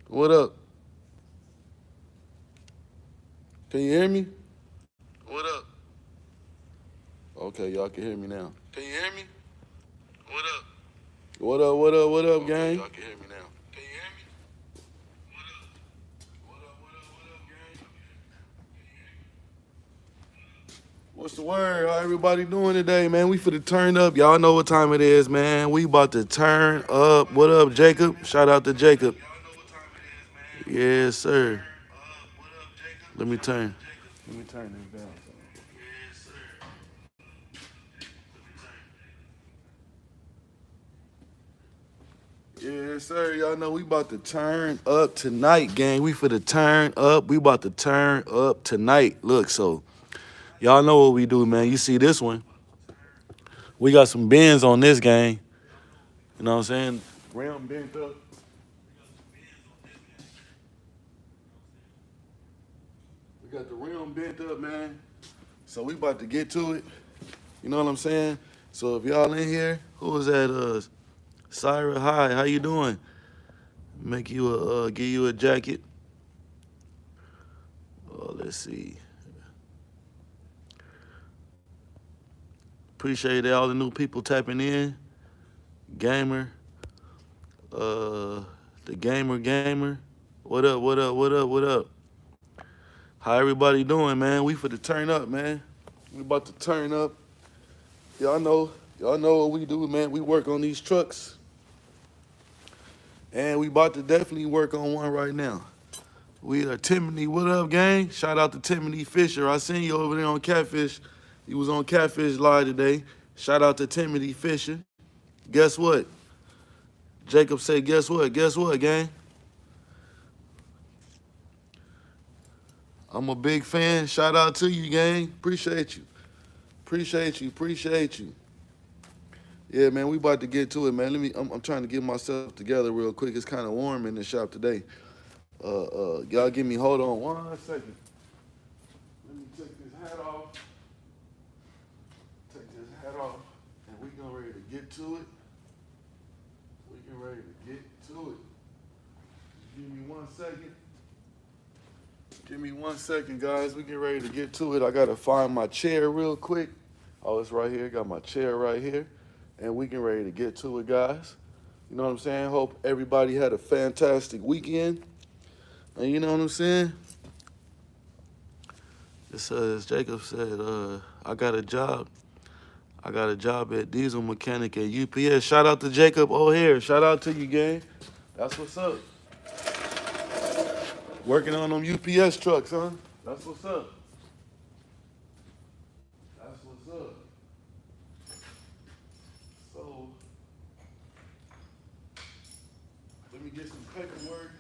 What up? Can you hear me? What up? Okay, y'all can hear me now. Can you hear me? What up? What up, what up, what up, Okay, gang? y'all can hear me now. Can you hear me? What up? What up, gang? What's the word? How everybody doing today, man? We for the turn up. Y'all know what time it is, man. We about to turn up. What up, Jacob? Shout out to Jacob. Y'all know what time it is, man. Yes, sir. What up, Jacob? Let me Shout out turn. to Jacob. Let me turn this down. Yes, sir. Yes, sir. Y'all know we about to turn up tonight, gang. We for the turn up. We about to turn up tonight. Look, so y'all know what we do, man. You see this one. We got some bins on this gang. You know what I'm saying? Rim bent up. We got the rim bent up, man. So we about to get to it. You know what I'm saying? So if y'all in here, who is that? Syra, hi. How you doing? Make you give you a jacket. Let's see. Appreciate all the new people tapping in. Gamer, the gamer. What up? What up? What up? What up? How everybody doing, man? We for the turn up, man. We about to turn up. Y'all know what we do, man. We work on these trucks, and we about to definitely work on one right now. We are Timothy. What up, gang? Shout out to Timothy Fisher. I seen you over there on Catfish. You was on Catfish Live today. Shout out to Timothy Fisher. Guess what? Jacob said, guess what? Guess what, gang? I'm a big fan. Shout out to you, gang. Appreciate you. Appreciate you. Appreciate you. Yeah, man, we about to get to it, man. I'm trying to get myself together real quick. It's kind of warm in the shop today. Y'all give me, hold on 1 second. Let me take this hat off. Take this hat off, and we getting ready to get to it. We getting ready to get to it. Just give me 1 second. Give me 1 second, guys. We get ready to get to it. I gotta find my chair real quick. Oh, it's right here. Got my chair right here. And we get ready to get to it, guys. You know what I'm saying? Hope everybody had a fantastic weekend. And you know what I'm saying? It says, Jacob said, I got a job. I got a job at diesel mechanic at UPS. Shout out to Jacob O'Hare. Shout out to you, gang. That's what's up. Working on them UPS trucks, huh? That's what's up. That's what's up. So, let me get some paperwork.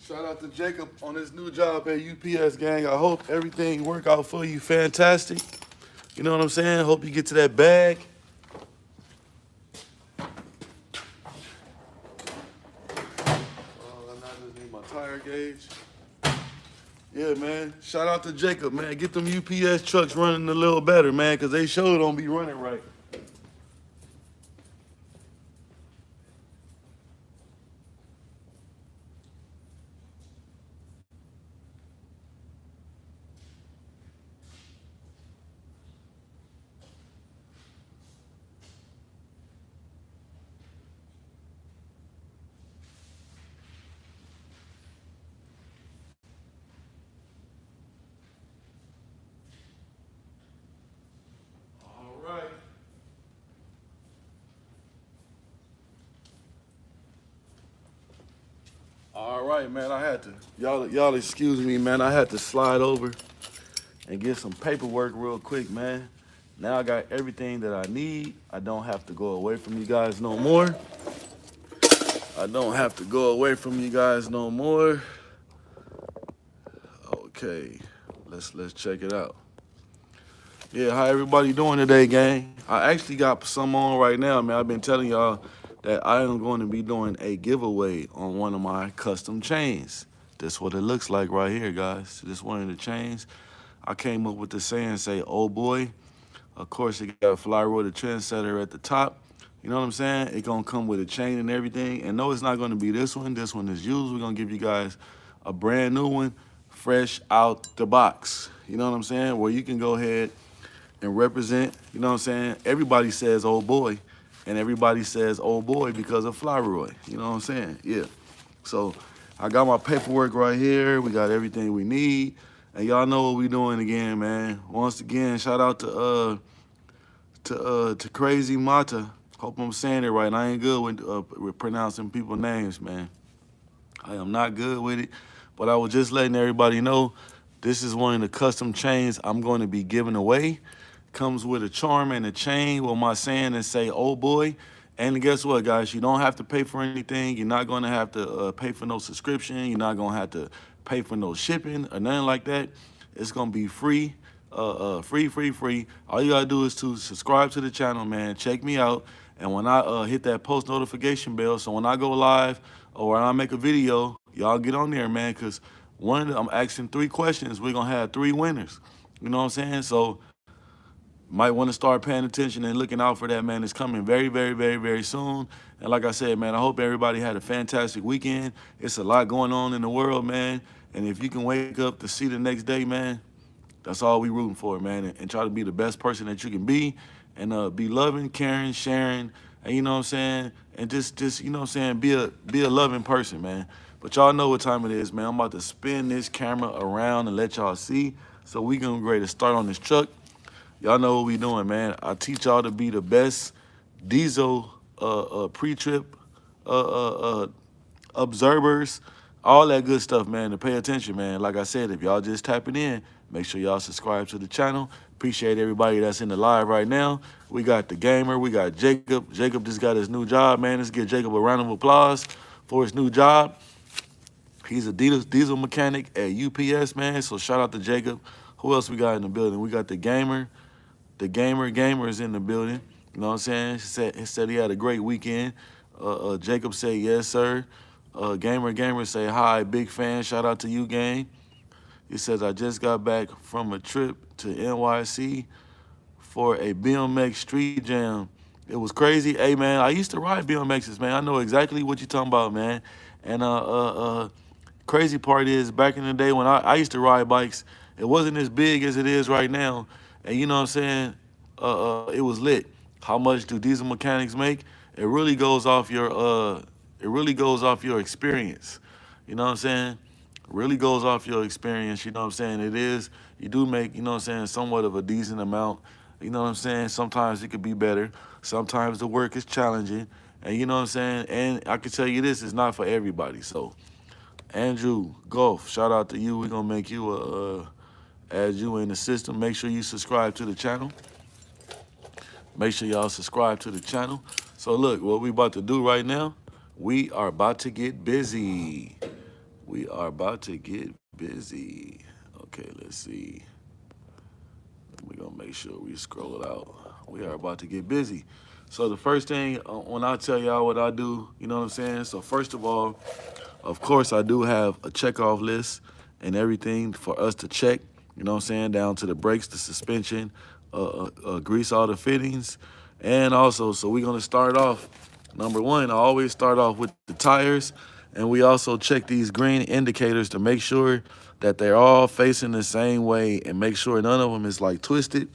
Shout out to Jacob on his new job at UPS, gang. I hope everything work out for you. Fantastic. You know what I'm saying? Hope you get to that bag. And I just need my tire gauge. Yeah, man. Shout out to Jacob, man. Get them UPS trucks running a little better, man, because they sure don't be running right. All right. All right, man. I had to. Y'all excuse me, man. I had to slide over and get some paperwork real quick, man. Now I got everything that I need. I don't have to go away from you guys no more. I don't have to go away from you guys no more. Okay, let's check it out. Yeah, how everybody doing today, gang? I actually got some on right now, man. I've been telling y'all that I am going to be doing a giveaway on one of my custom chains. That's what it looks like right here, guys. This one of the chains. I came up with the saying, say, oh boy, Of course, it got Fly ROY the Trend Setter at the top. You know what I'm saying? It's going to come with a chain and everything. And no, it's not going to be this one. This one is used. We're going to give you guys a brand new one, fresh out the box. You know what I'm saying? Where you can go ahead and represent, you know what I'm saying? Everybody says old boy, and everybody says old boy because of Fly ROY. You know what I'm saying? Yeah. So I got my paperwork right here. We got everything we need. And y'all know what we doing again, man. Once again, shout out to Crazy Mata. Hope I'm saying it right. I ain't good with pronouncing people's names, man. I am not good with it. But I was just letting everybody know this is one of the custom chains I'm going to be giving away. Comes with a charm and a chain with my saying and say, oh boy. And guess what, guys? You don't have to pay for anything. You're not going to have to pay for no subscription. You're not going to have to pay for no shipping or nothing like that. It's going to be free, free. All you got to do is to subscribe to the channel, man. Check me out. And when I hit that post notification bell, so when I go live or when I make a video, y'all get on there, man, because I'm asking 3 questions. We're going to have 3 winners. You know what I'm saying? So might want to start paying attention and looking out for that, man. It's coming very soon. And like I said, man, I hope everybody had a fantastic weekend. It's a lot going on in the world, man. And if you can wake up to see the next day, man, that's all we rooting for, man. And try to be the best person that you can be and be loving, caring, sharing, and you know what I'm saying? And just you know what I'm saying, be a loving person, man. But y'all know what time it is, man. I'm about to spin this camera around and let y'all see. So we gonna get ready to start on this truck. Y'all know what we doing, man. I teach y'all to be the best diesel pre-trip observers, all that good stuff, man, to pay attention, man. Like I said, if y'all just tapping in, make sure y'all subscribe to the channel. Appreciate everybody that's in the live right now. We got the gamer. We got Jacob. Jacob just got his new job, man. Let's give Jacob a round of applause for his new job. He's a diesel mechanic at UPS, man. So shout out to Jacob. Who else we got in the building? We got the gamer. The gamer is in the building. You know what I'm saying? He said he had a great weekend. Jacob said, yes, sir. Gamer say, hi, big fan. Shout out to you, gang. He says, I just got back from a trip to NYC for a BMX street jam. It was crazy. Hey, man, I used to ride BMXs, man. I know exactly what you're talking about, man. And crazy part is, back in the day when I used to ride bikes, it wasn't as big as it is right now. And you know what I'm saying? It was lit. How much do diesel mechanics make? It really goes off your experience. You know what I'm saying? Really goes off your experience. You know what I'm saying? You do make, you know what I'm saying, somewhat of a decent amount. You know what I'm saying? Sometimes it could be better. Sometimes the work is challenging. And you know what I'm saying? And I can tell you this, it's not for everybody. So Andrew Golf, shout out to you. We're gonna make you add you in the system. Make sure you subscribe to the channel. Make sure y'all subscribe to the channel. So look, what we about to do right now, we are about to get busy. We are about to get busy. Okay, let's see. We're gonna make sure we scroll it out. We are about to get busy. So the first thing, when I tell y'all what I do, you know what I'm saying? So first of all, of course, I do have a checkoff list and everything for us to check, you know what I'm saying, down to the brakes, the suspension, grease all the fittings. And also, so we're going to start off, number one, I always start off with the tires. And we also check these green indicators to make sure that they're all facing the same way and make sure none of them is like twisted.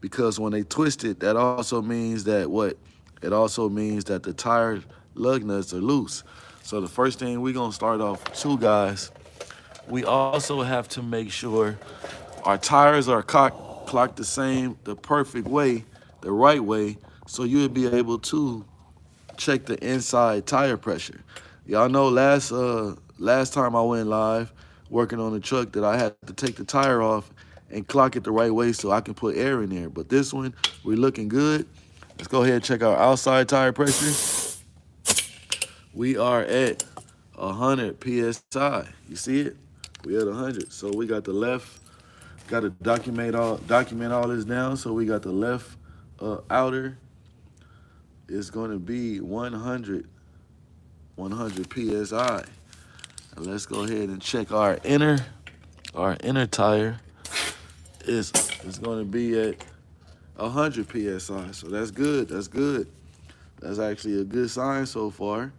Because when they twist it, that also means that what? It also means that the tire lug nuts are loose. So the first thing we're gonna start off with, too, guys, we also have to make sure our tires are clocked the perfect way, the right way, so you'll be able to check the inside tire pressure. Y'all know last time I went live working on the truck that I had to take the tire off and clock it the right way so I can put air in there. But this one, we're looking good. Let's go ahead and check our outside tire pressure. We are at 100 PSI. You see it? We at 100. So we got the left, got to document all this down. So we got the left outer is going to be 100 PSI. And let's go ahead and check our inner tire. Is going to be at 100 psi. So that's good. That's good. That's actually a good sign so far.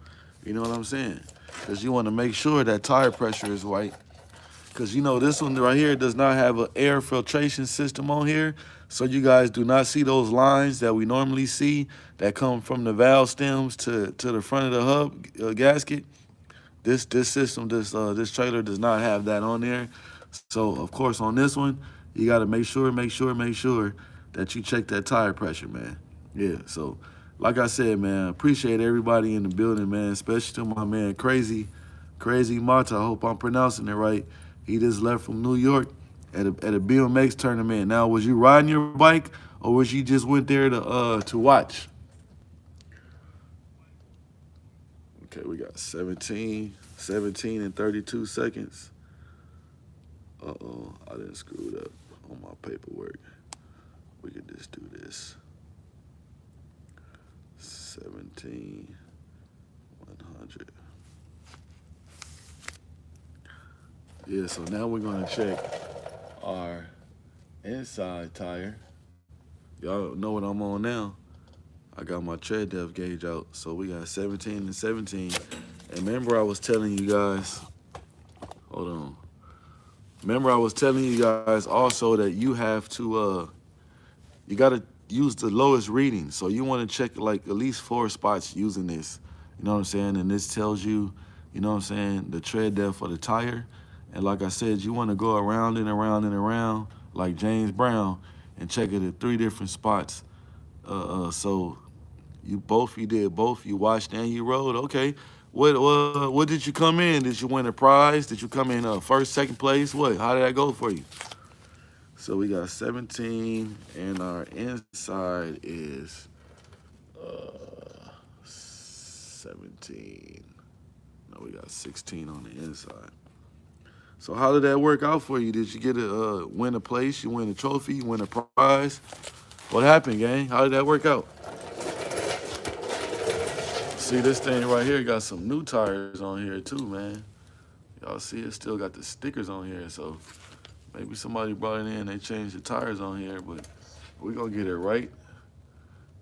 You know what I'm saying? Because you want to make sure that tire pressure is right. Because, you know, this one right here does not have an air filtration system on here. So you guys do not see those lines that we normally see that come from the valve stems to the front of the hub gasket. This system, this trailer does not have that on there. So, of course, on this one, you got to make sure that you check that tire pressure, man. Yeah, so like I said, man, appreciate everybody in the building, man, especially to my man, Crazy Mata. I hope I'm pronouncing it right. He just left from New York at a BMX tournament. Now, was you riding your bike or was you just went there to watch? Okay, we got 17 and 32 seconds. Uh-oh, I didn't screw it up on my paperwork. We could just do this. 17, 100. Yeah, so now we're gonna check our inside tire. Y'all know what I'm on now. I got my tread depth gauge out. So we got 17 and 17. And remember I was telling you guys, hold on. Remember I was telling you guys also that you have to, you gotta use the lowest reading. So you wanna check like at least 4 spots using this. You know what I'm saying? And this tells you, you know what I'm saying, the tread depth for the tire. And like I said, you wanna go around and around and around like James Brown and check it at 3 different spots. So you did both. You watched and you rode. Okay. What did you come in? Did you win a prize? Did you come in first, second place? What? How did that go for you? So we got 17, and our inside is 17. No, we got 16 on the inside. So how did that work out for you? Did you get a win a place? You win a trophy? You win a prize? What happened, gang? How did that work out? See, this thing right here got some new tires on here too, man. Y'all see it still got the stickers on here, so maybe somebody brought it in, they changed the tires on here, but we're gonna get it right.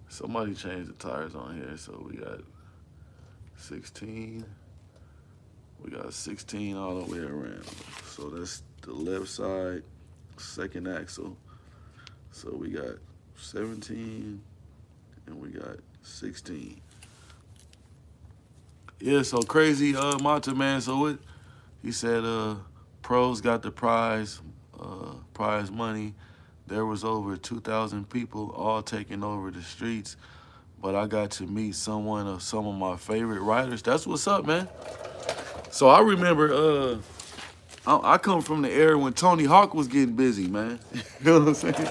Somebody changed the tires on here, so we got 16. We got 16 all the way around. So that's the left side, second axle. So we got 17 and we got 16. Yeah, so Crazy Mata, man. So what he said, pros got the prize money. There was over 2,000 people all taking over the streets, but I got to meet some of my favorite riders. That's what's up, man. So I remember, I come from the era when Tony Hawk was getting busy, man. You know what I'm saying?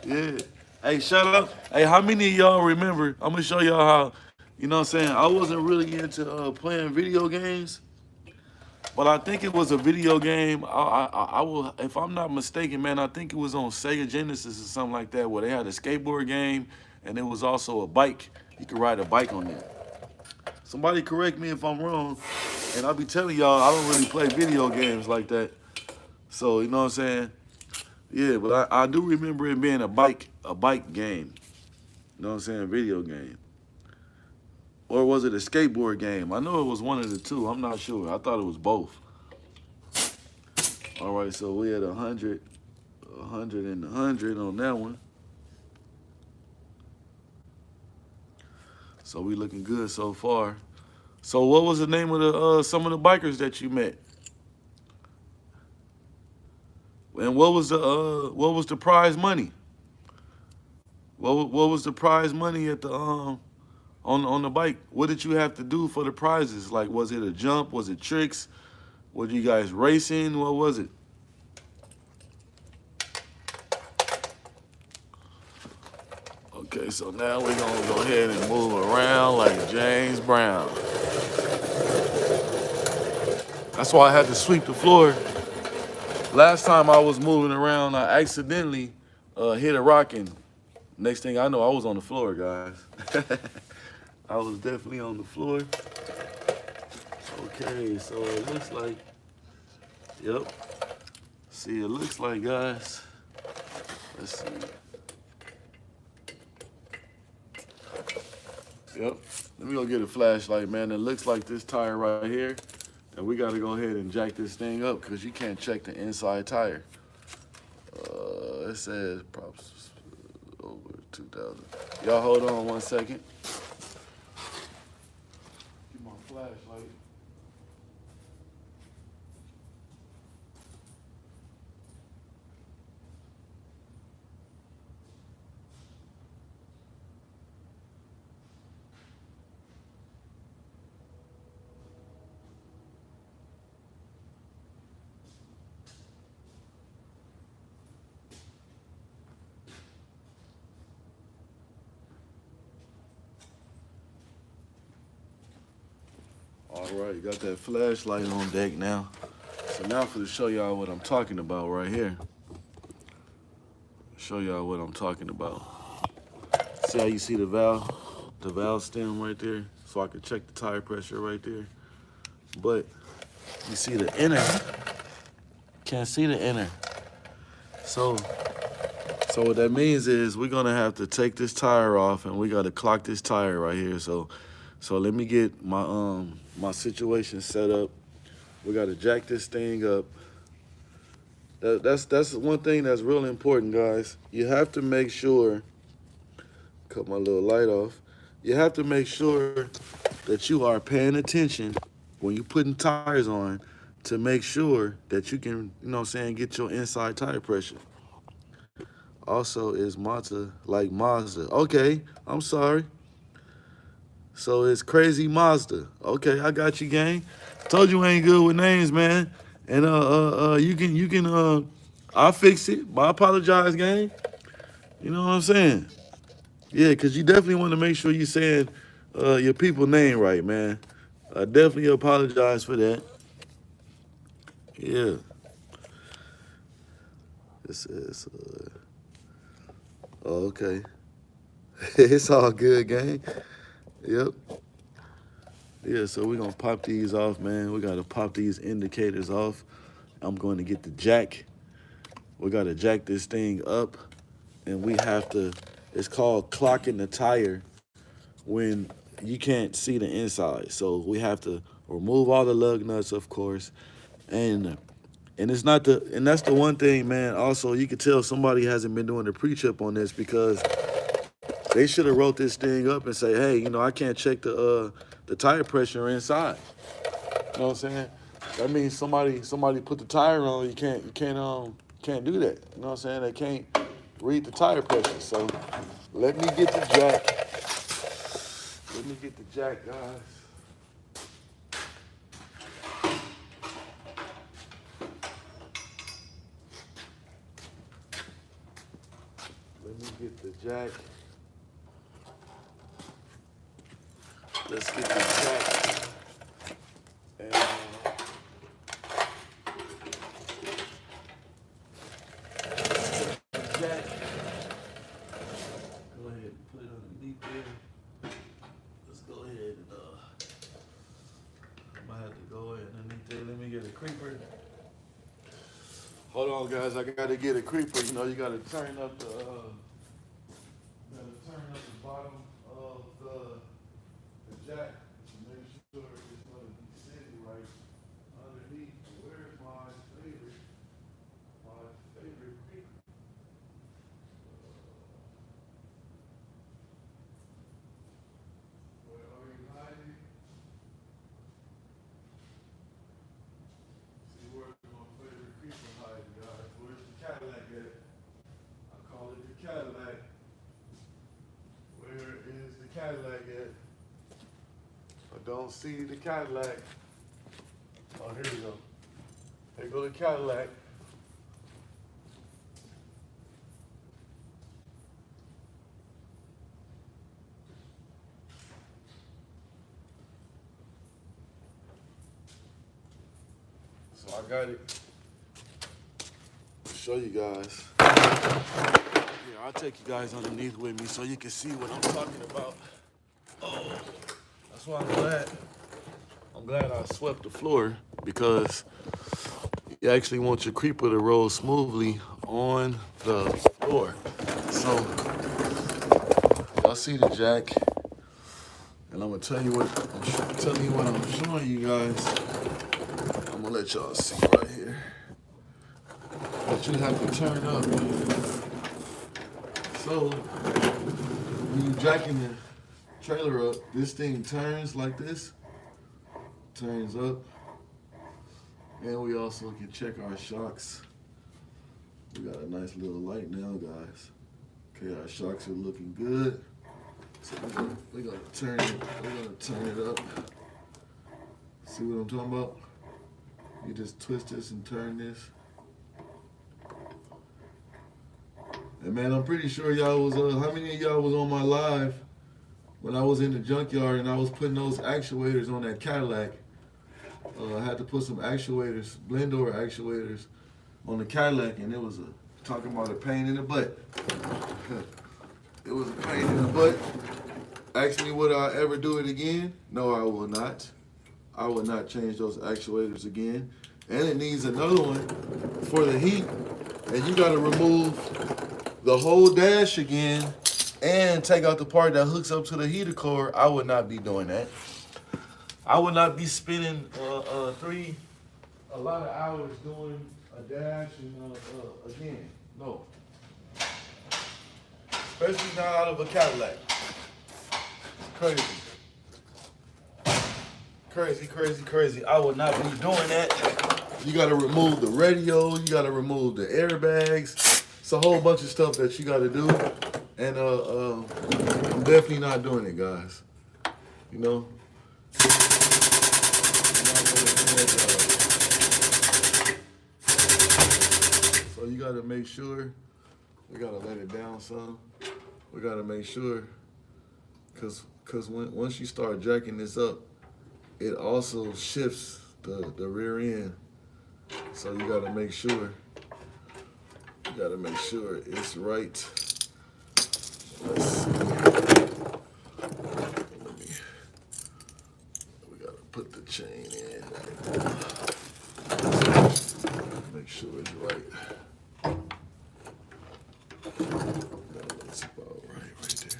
Yeah. Hey, shut up. Hey, how many of y'all remember? I'm gonna show y'all how. You know what I'm saying? I wasn't really into playing video games, but I think it was a video game. I will, if I'm not mistaken, man, I think it was on Sega Genesis or something like that, where they had a skateboard game and it was also a bike. You could ride a bike on there. Somebody correct me if I'm wrong, and I'll be telling y'all I don't really play video games like that. So you know what I'm saying? Yeah, but I do remember it being a bike game. You know what I'm saying? Video game. Or was it a skateboard game? I know it was one of the two. I'm not sure. I thought it was both. All right, so we had 100 and 100 on that one. So we looking good so far. So what was the name of the some of the bikers that you met? And what was the prize money? What was the prize money at the on the bike? What did you have to do for the prizes? Like, was it a jump? Was it tricks? Were you guys racing? What was it? Okay, so now we're gonna go ahead and move around like James Brown. That's why I had to sweep the floor. Last time I was moving around, I accidentally hit a rock, and next thing I know, I was on the floor, guys. I was definitely on the floor. Okay, so it looks like, yep. See, it looks like, guys, let's see. Yep. Let me go get a flashlight, man. It looks like this tire right here. And we got to go ahead and jack this thing up because you can't check the inside tire. It says props over 2,000. Y'all hold on 1 second. Get my flashlight. All right, you got that flashlight on deck now. So now for to show y'all what I'm talking about right here. Show y'all what I'm talking about. See how you see the valve stem right there? So I can check the tire pressure right there. But you see the inner, can't see the inner. So what that means is we're gonna have to take this tire off and we gotta clock this tire right here. So let me get my my situation set up. We gotta jack this thing up. That's one thing that's really important, guys. You have to make sure, cut my little light off. You have to make sure that you are paying attention when you're putting tires on to make sure that you can, you know what I'm saying, get your inside tire pressure. Also, is Mazda like Mazda? Okay, I'm sorry. So it's Crazy Mazda. Okay, I got you, gang. Told you I ain't good with names, man. And you can I'll fix it. But I apologize, gang. You know what I'm saying? Yeah, cause you definitely want to make sure you saying your people name right, man. I definitely apologize for that. Yeah. This is oh, okay. It's all good, gang. Yep. Yeah, so we're gonna pop these off, man. We gotta pop these indicators off. I'm going to get the jack. We gotta jack this thing up, and we have to, it's called clocking the tire when you can't see the inside. So we have to remove all the lug nuts, of course. And it's not the, and that's the one thing, man. Also, you can tell somebody hasn't been doing the pre-trip on this because they should have wrote this thing up and say, hey, you know, I can't check the tire pressure inside. You know what I'm saying? That means somebody put the tire on. You can't do that. You know what I'm saying? They can't read the tire pressure. So let me get the jack. Let me get the jack, guys. Let me get the jack. Let's get the jack. And jack. Go ahead and put it underneath there. Let's go ahead and I might have to go ahead underneath there. Let me get a creeper. Hold on, guys. I gotta get a creeper. You know, you gotta turn up the bottom of the jack to make sure it's gonna be sitting right underneath. Where's my favorite creeper? Where are you hiding? See, where's my favorite creeper hiding, guys? Where's the Cadillac at? I call it the Cadillac. Where is the Cadillac at? I don't see the Cadillac. Oh, here we go. There go the Cadillac. So I got it. I'll show you guys. Here, I'll take you guys underneath with me so you can see what I'm talking about. Oh, that's why I'm glad I swept the floor, because you actually want your creeper to roll smoothly on the floor. So y'all see the jack. I'm gonna tell you what I'm showing you guys. I'm gonna let y'all see right here. But you have to turn up. So when you jacking the trailer up, this thing turns like this, turns up. And we also can check our shocks. We got a nice little light now, guys. Okay, our shocks are looking good. So we're gonna turn it up. See what I'm talking about? You just twist this and turn this. And man, I'm pretty sure y'all was, how many of y'all was on my live when I was in the junkyard and I was putting those actuators on that Cadillac? I had to put some actuators, blend door actuators on the Cadillac, and it was talking about a pain in the butt. It was a pain in the butt. Ask me would I ever do it again? No, I will not. I will not change those actuators again. And it needs another one for the heat. And you gotta remove the whole dash again and take out the part that hooks up to the heater core. I would not be doing that. I would not be spending a lot of hours doing a dash and again. No. Especially not out of a Cadillac. It's crazy. Crazy, crazy, crazy. I would not be doing that. You gotta remove the radio, you gotta remove the airbags. It's a whole bunch of stuff that you gotta do. And I'm definitely not doing it, guys. You know? So you gotta make sure, we gotta let it down some. We gotta make sure, cause once you start jacking this up, it also shifts the rear end. So you gotta make sure, it's right. Let's see. We gotta put the chain in. Make sure it's right. That's about right there.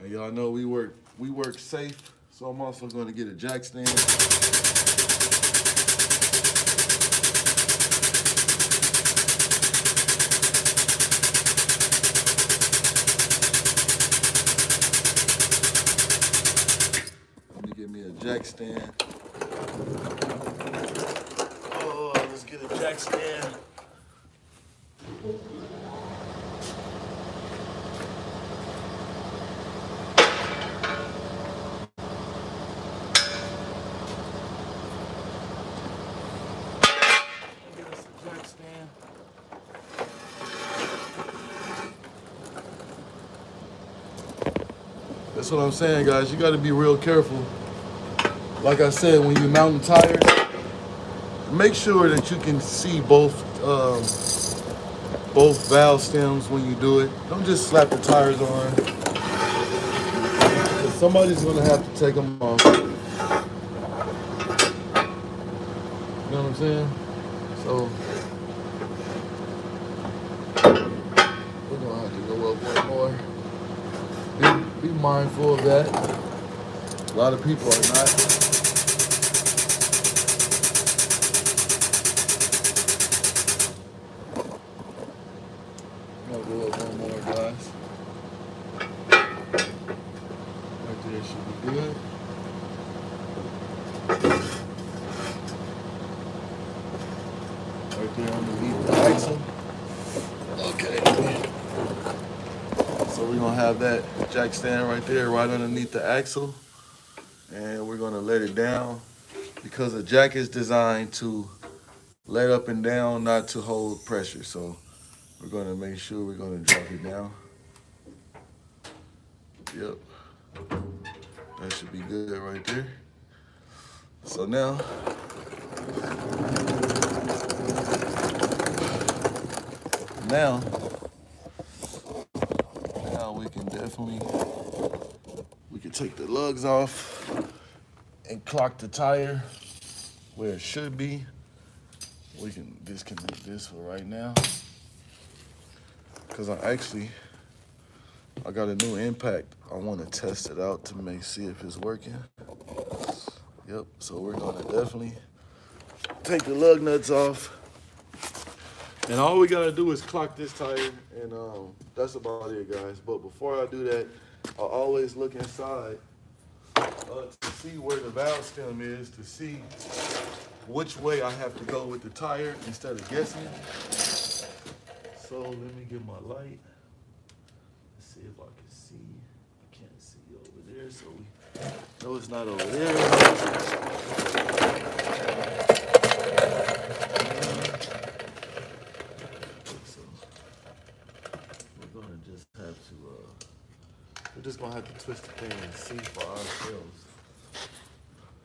And y'all know we work safe, so I'm also going to get a jack stand. Let me get me a jack stand. Oh, let's get a jack stand. That's what I'm saying, guys. You got to be real careful. Like I said, when you're mounting tires, make sure that you can see both valve stems when you do it. Don't just slap the tires on. Somebody's gonna have to take them off. You know what I'm saying? So we're gonna have to go up one more. Be mindful of that. A lot of people are not. I'm gonna go up one more, guys. Right there should be good. Right there underneath the axle. Okay. So we're gonna have that jack stand right there, right underneath the axle. And we're gonna let it down because the jack is designed to let up and down, not to hold pressure. So we're gonna make sure we're gonna drop it down. Yep. That should be good right there. So now, definitely, we can take the lugs off and clock the tire where it should be. We can disconnect this for right now. Cause I got a new impact. I wanna test it out to see if it's working. Yep, so we're gonna definitely take the lug nuts off. And all we gotta do is clock this tire, and that's about it, guys. But before I do that, I always look inside to see where the valve stem is, to see which way I have to go with the tire instead of guessing. So let me get my light. Let's see if I can see. I can't see over there, so we know it's not over there. So we're gonna just have to, we're just gonna have to twist the thing and see for ourselves.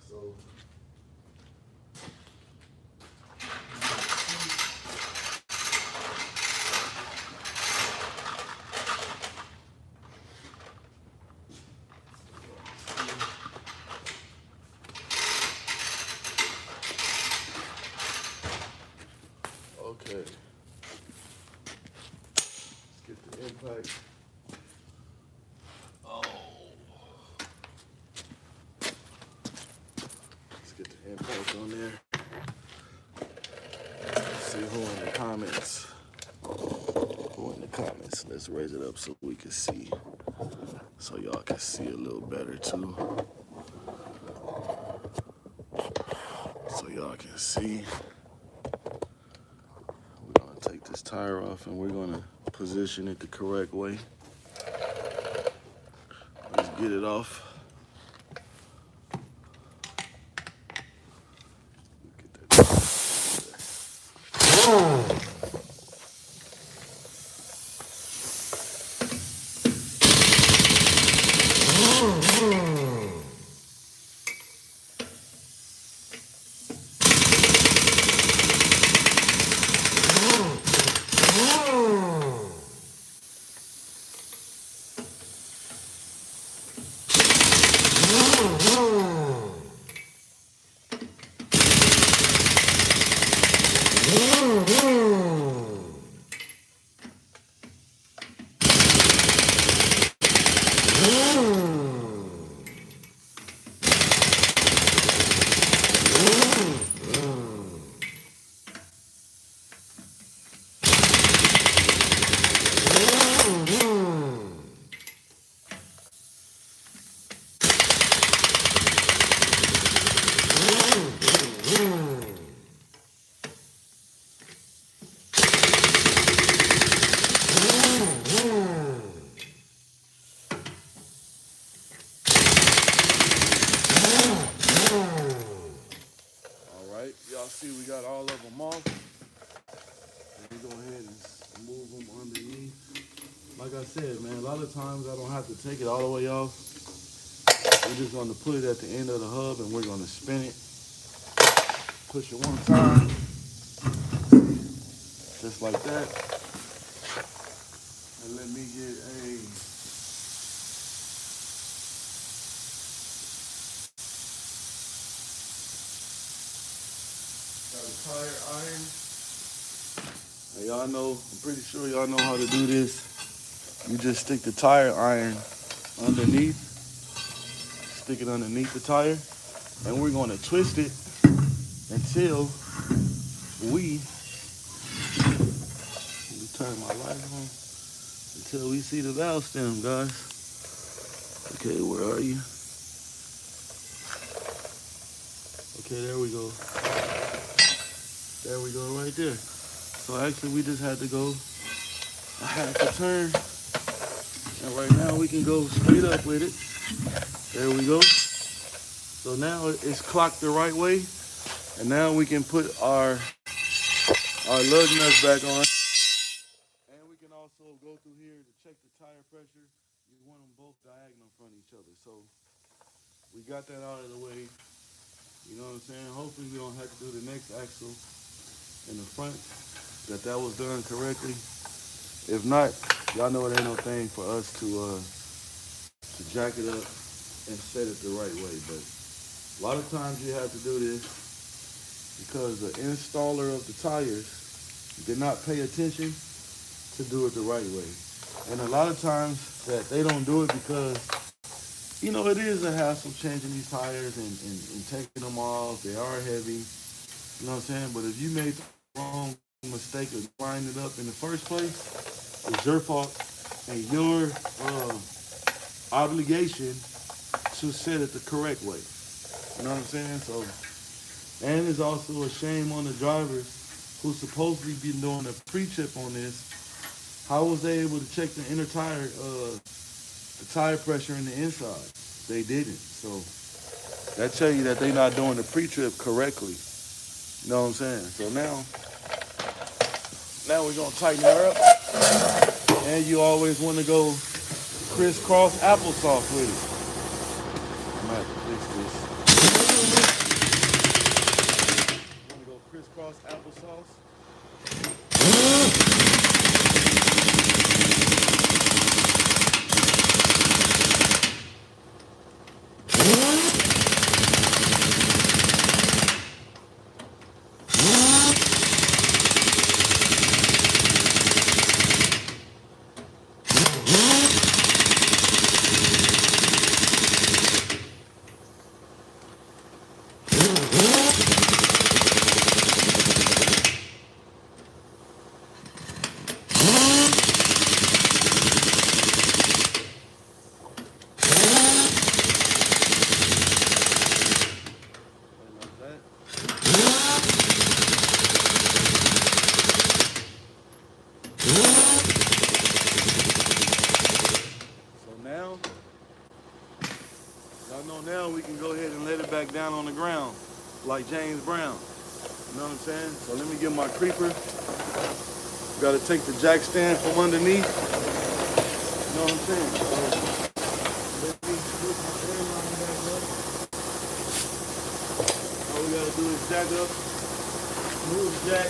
So. Okay. Let's get the impact. Oh. Let's get the impact on there. Let's see who in the comments. Who in the comments. Let's raise it up so we can see. So y'all can see a little better too. So y'all can see. We're gonna take this tire off and we're gonna position it the correct way. Let's get it off. Get that. Y'all see we got all of them off. Let me go ahead and move them underneath. Like I said, man, a lot of times I don't have to take it all the way off. We're just gonna put it at the end of the hub and we're gonna spin it. Push it one time, just like that. And let me get a tire iron. Now y'all know, I'm pretty sure y'all know how to do this. You just stick the tire iron underneath, stick it underneath the tire, and we're gonna twist it until we turn my light on, until we see the valve stem, guys. Okay, where are you? Okay, there we go. There we go, right there. So actually, we just had to go a half a turn. And right now, we can go straight up with it. There we go. So now it's clocked the right way. And now we can put our lug nuts back on. And we can also go through here to check the tire pressure. You want them both diagonal from each other. So we got that out of the way. You know what I'm saying? Hopefully we don't have to do the next axle in the front, that was done correctly. If not, y'all know it ain't no thing for us to to jack it up and set it the right way. But a lot of times you have to do this because the installer of the tires did not pay attention to do it the right way. And a lot of times that they don't do it because, you know, it is a hassle changing these tires and taking them off. They are heavy, you know what I'm saying? But if you made the wrong mistake of lining it up in the first place, it's your fault and your obligation to set it the correct way. You know what I'm saying? So, and it's also a shame on the drivers who supposedly been doing a pre-trip on this. How was they able to check the inner tire, the tire pressure in the inside? They didn't. So that tell you that they not doing the pre-trip correctly. You know what I'm saying? So now we're gonna tighten her up. And you always want to go crisscross applesauce with it. I'm gonna have to fix this. Want to go crisscross applesauce? Now we can go ahead and let it back down on the ground like James Brown. You know what I'm saying? So let me get my creeper. Got to take the jack stand from underneath. You know what I'm saying? So let me put my airline back up. All we got to do is jack up, move the jack,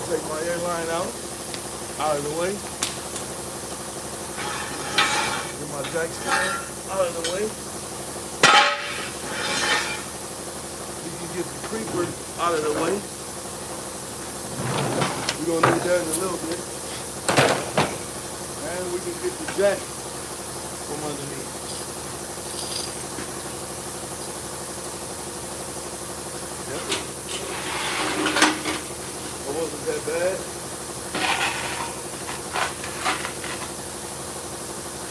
take my airline out of the way. Get my jack stand out of the way. We can get the creeper out of the way. We're gonna need that in a little bit. And we can get the jack from underneath. Yep. It wasn't that bad.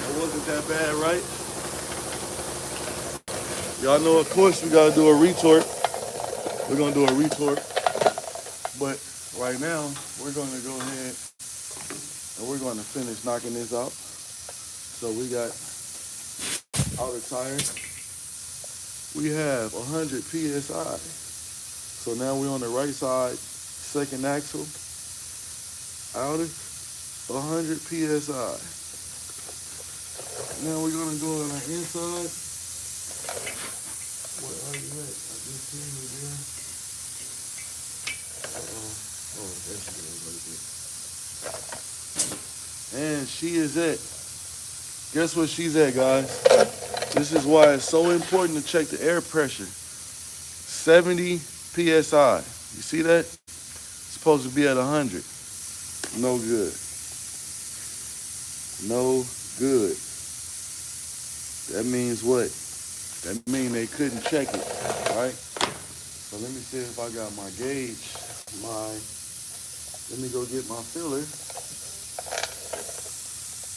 That wasn't that bad, right? Y'all know, of course, we gotta do a retort. We're gonna do a retort. But right now, we're gonna go ahead and we're gonna finish knocking this out. So we got outer tire. We have 100 PSI. So now we're on the right side, second axle, outer, 100 PSI. Now we're gonna go on the inside. Where are you at? I just seen you there. Oh, there she is right there. And she is at, guess what she's at, guys? This is why it's so important to check the air pressure. 70 PSI. You see that? It's supposed to be at 100. No good. No good. That means what? That means they couldn't check it, right? So let me see if I got my gauge. Let me go get my filler.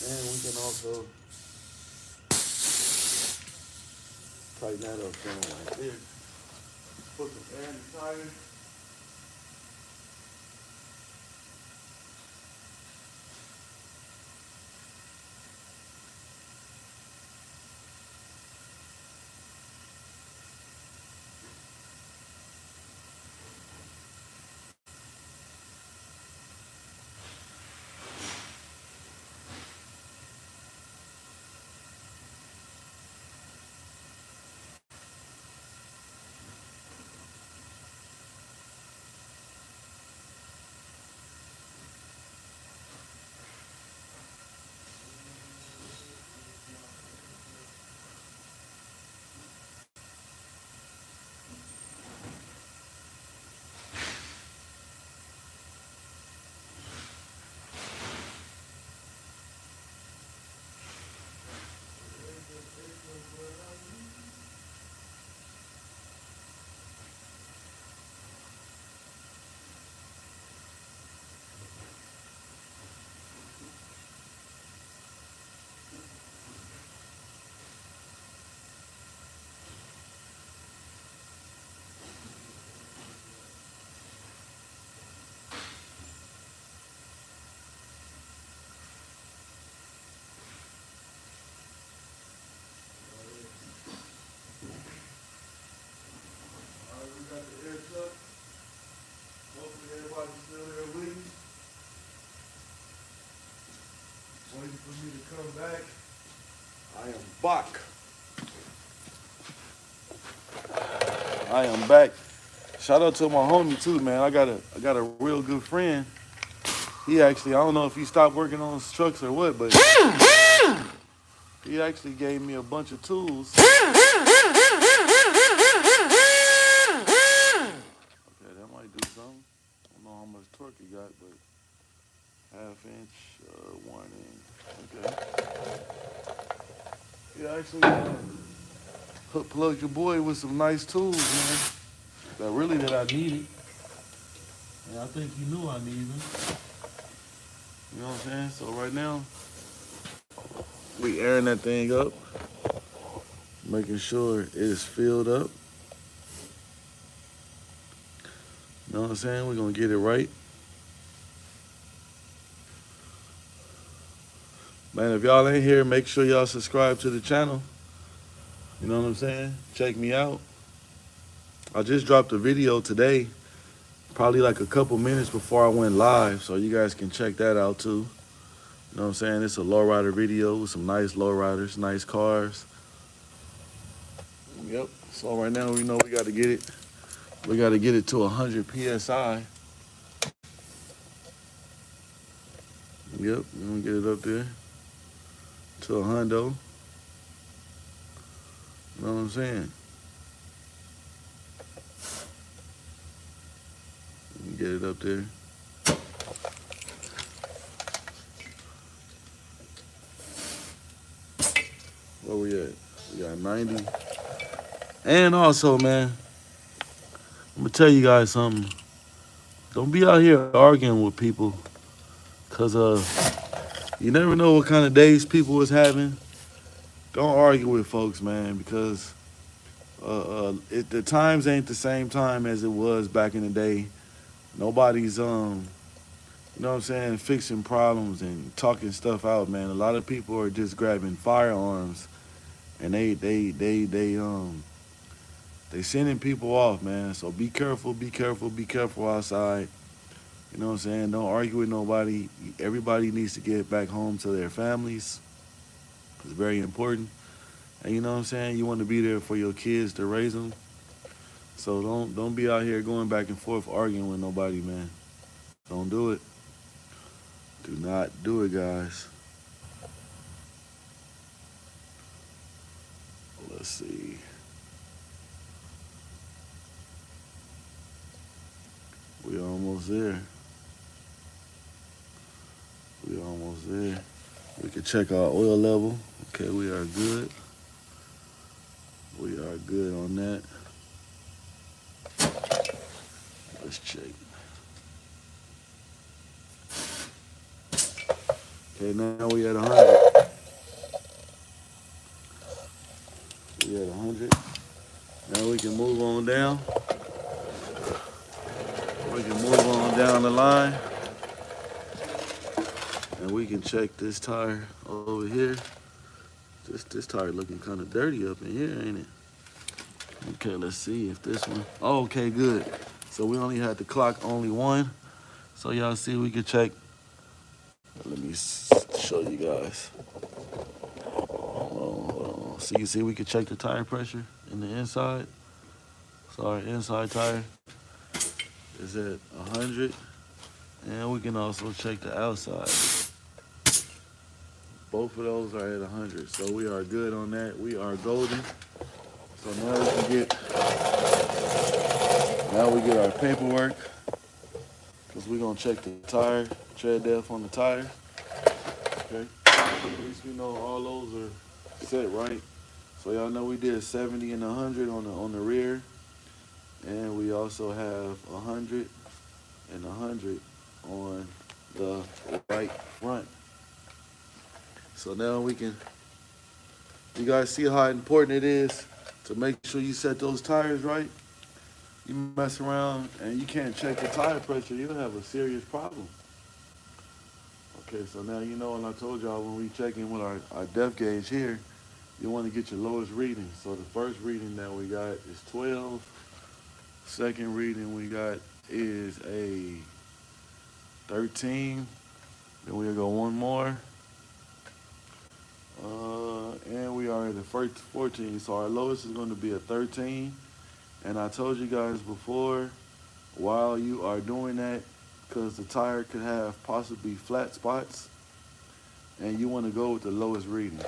And we can also tighten that up down right there. Put some air in the tire. me to come back. I am back. I am back. Shout out to my homie too, man. I got a real good friend. He actually, I don't know if he stopped working on his trucks or what, but he actually gave me a bunch of tools. Okay, that might do something. I don't know how much torque he got, but half-inch warning. Okay. He actually plugged your boy with some nice tools, man. That I needed. And I think he knew I needed them. You know what I'm saying? So right now, we airing that thing up, making sure it is filled up. You know what I'm saying? We're gonna get it right. Man, if y'all ain't here, make sure y'all subscribe to the channel. You know what I'm saying? Check me out. I just dropped a video today, probably like a couple minutes before I went live, so you guys can check that out too. You know what I'm saying? It's a lowrider video with some nice lowriders, nice cars. Yep. So right now we know we got to get it. We got to get it to 100 PSI. Yep, we're gonna get it up there to a hundo. You know what I'm saying? Get it up there. Where we at? We got 90. And also, man, I'm gonna tell you guys something. Don't be out here arguing with people, cause you never know what kind of days people is having. Don't argue with folks, man, because the times ain't the same time as it was back in the day. Nobody's you know what I'm saying, fixing problems and talking stuff out, man. A lot of people are just grabbing firearms and they sending people off, man. So be careful, be careful, be careful outside. You know what I'm saying? Don't argue with nobody. Everybody needs to get back home to their families. It's very important. And you know what I'm saying? You want to be there for your kids to raise them. So don't be out here going back and forth arguing with nobody, man. Don't do it. Do not do it, guys. Let's see. We almost there. We almost there. We can check our oil level. Okay, we are good. We are good on that. Let's check. Okay, now we at 100. We at 100. Now we can move on down. We can move on down the line. And we can check this tire over here. This tire looking kind of dirty up in here, ain't it? Okay, let's see if this one. Oh, okay, good. So we only had to clock only one. So y'all see we can check. Let me show you guys. Hold on. So you see we can check the tire pressure in the inside. So our inside tire is at 100. And we can also check the outside. Both of those are at 100. So we are good on that. We are golden. So now we get our paperwork, because we're gonna check the tire, tread depth on the tire. Okay. At least we know all those are set right. So y'all know we did 70 and 100 on the rear. And we also have 100 and 100 on the right front. So now you guys see how important it is to make sure you set those tires right. You mess around and you can't check the tire pressure, you'll have a serious problem. Okay, so now you know, and I told y'all when we check in with our depth gauge here, you want to get your lowest reading. So the first reading that we got is 12. Second reading we got is a 13. Then we'll go one more. at 14. So our lowest is going to be a 13. And I told you guys before, while you are doing that, because the tire could have possibly flat spots, and you want to go with the lowest reading.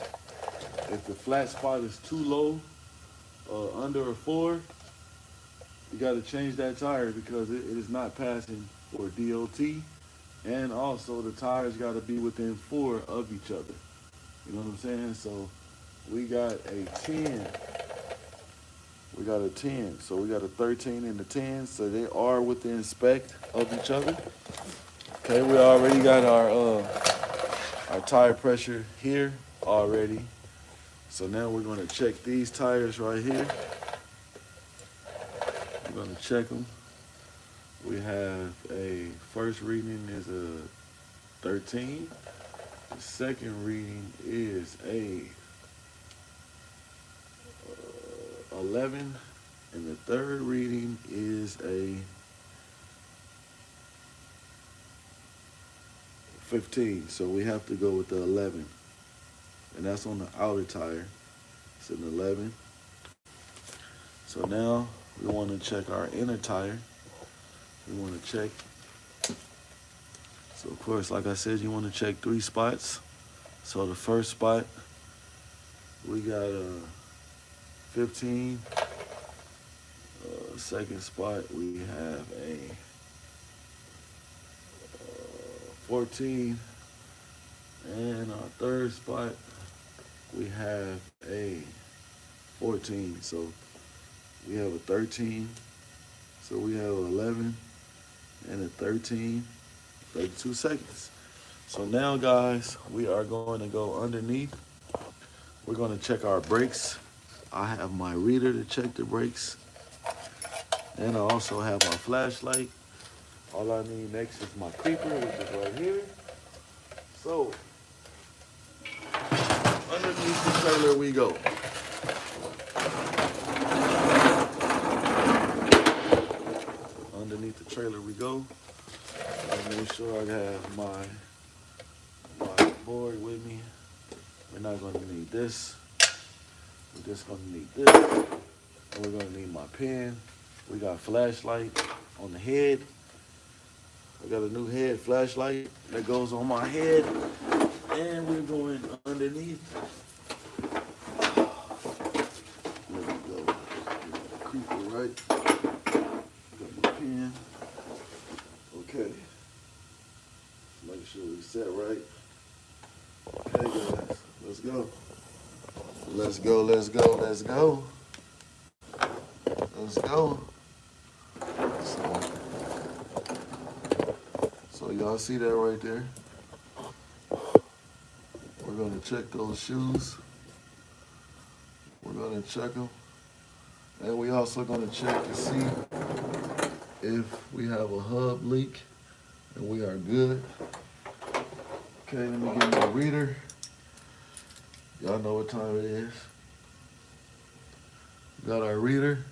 If the flat spot is too low, under a 4, you got to change that tire because it is not passing for DOT. And also the tires got to be within 4 of each other. You know what I'm saying? So we got a 10. We got a 10. So we got a 13 and a 10. So they are within spec of each other. Okay, we already got our tire pressure here already. So now we're going to check these tires right here. We're going to check them. We have a first reading is a 13. The second reading is a 11. And the third reading is a 15. So we have to go with the 11. And that's on the outer tire. It's an 11. So now we want to check our inner tire. We want to check. So of course, like I said, you want to check 3 spots. So the first spot, we got a 15. Second spot, we have a 14. And our third spot, we have a 14. So we have a 13. So we have 11 and a 13, 32 seconds. So now, guys, we are going to go underneath. We're going to check our brakes. I have my reader to check the brakes. And I also have my flashlight. All I need next is my creeper, which is right here. So underneath the trailer we go. Underneath the trailer we go. I make sure I have my board with me. We're not going to need this. We're just going to need this. And we're going to need my pen. We got flashlight on the head. I got a new head flashlight that goes on my head. And we're going underneath. There we go. Get my creeper right. Got my pen. Okay. Make sure we set right. Okay, guys. Let's go. Let's go, let's go, let's go. Let's go. So y'all see that right there? We're going to check those shoes. We're going to check them. And we also going to check to see if we have a hub leak. And we are good. Okay, let me get my reader. Y'all know what time it is. Got our reader.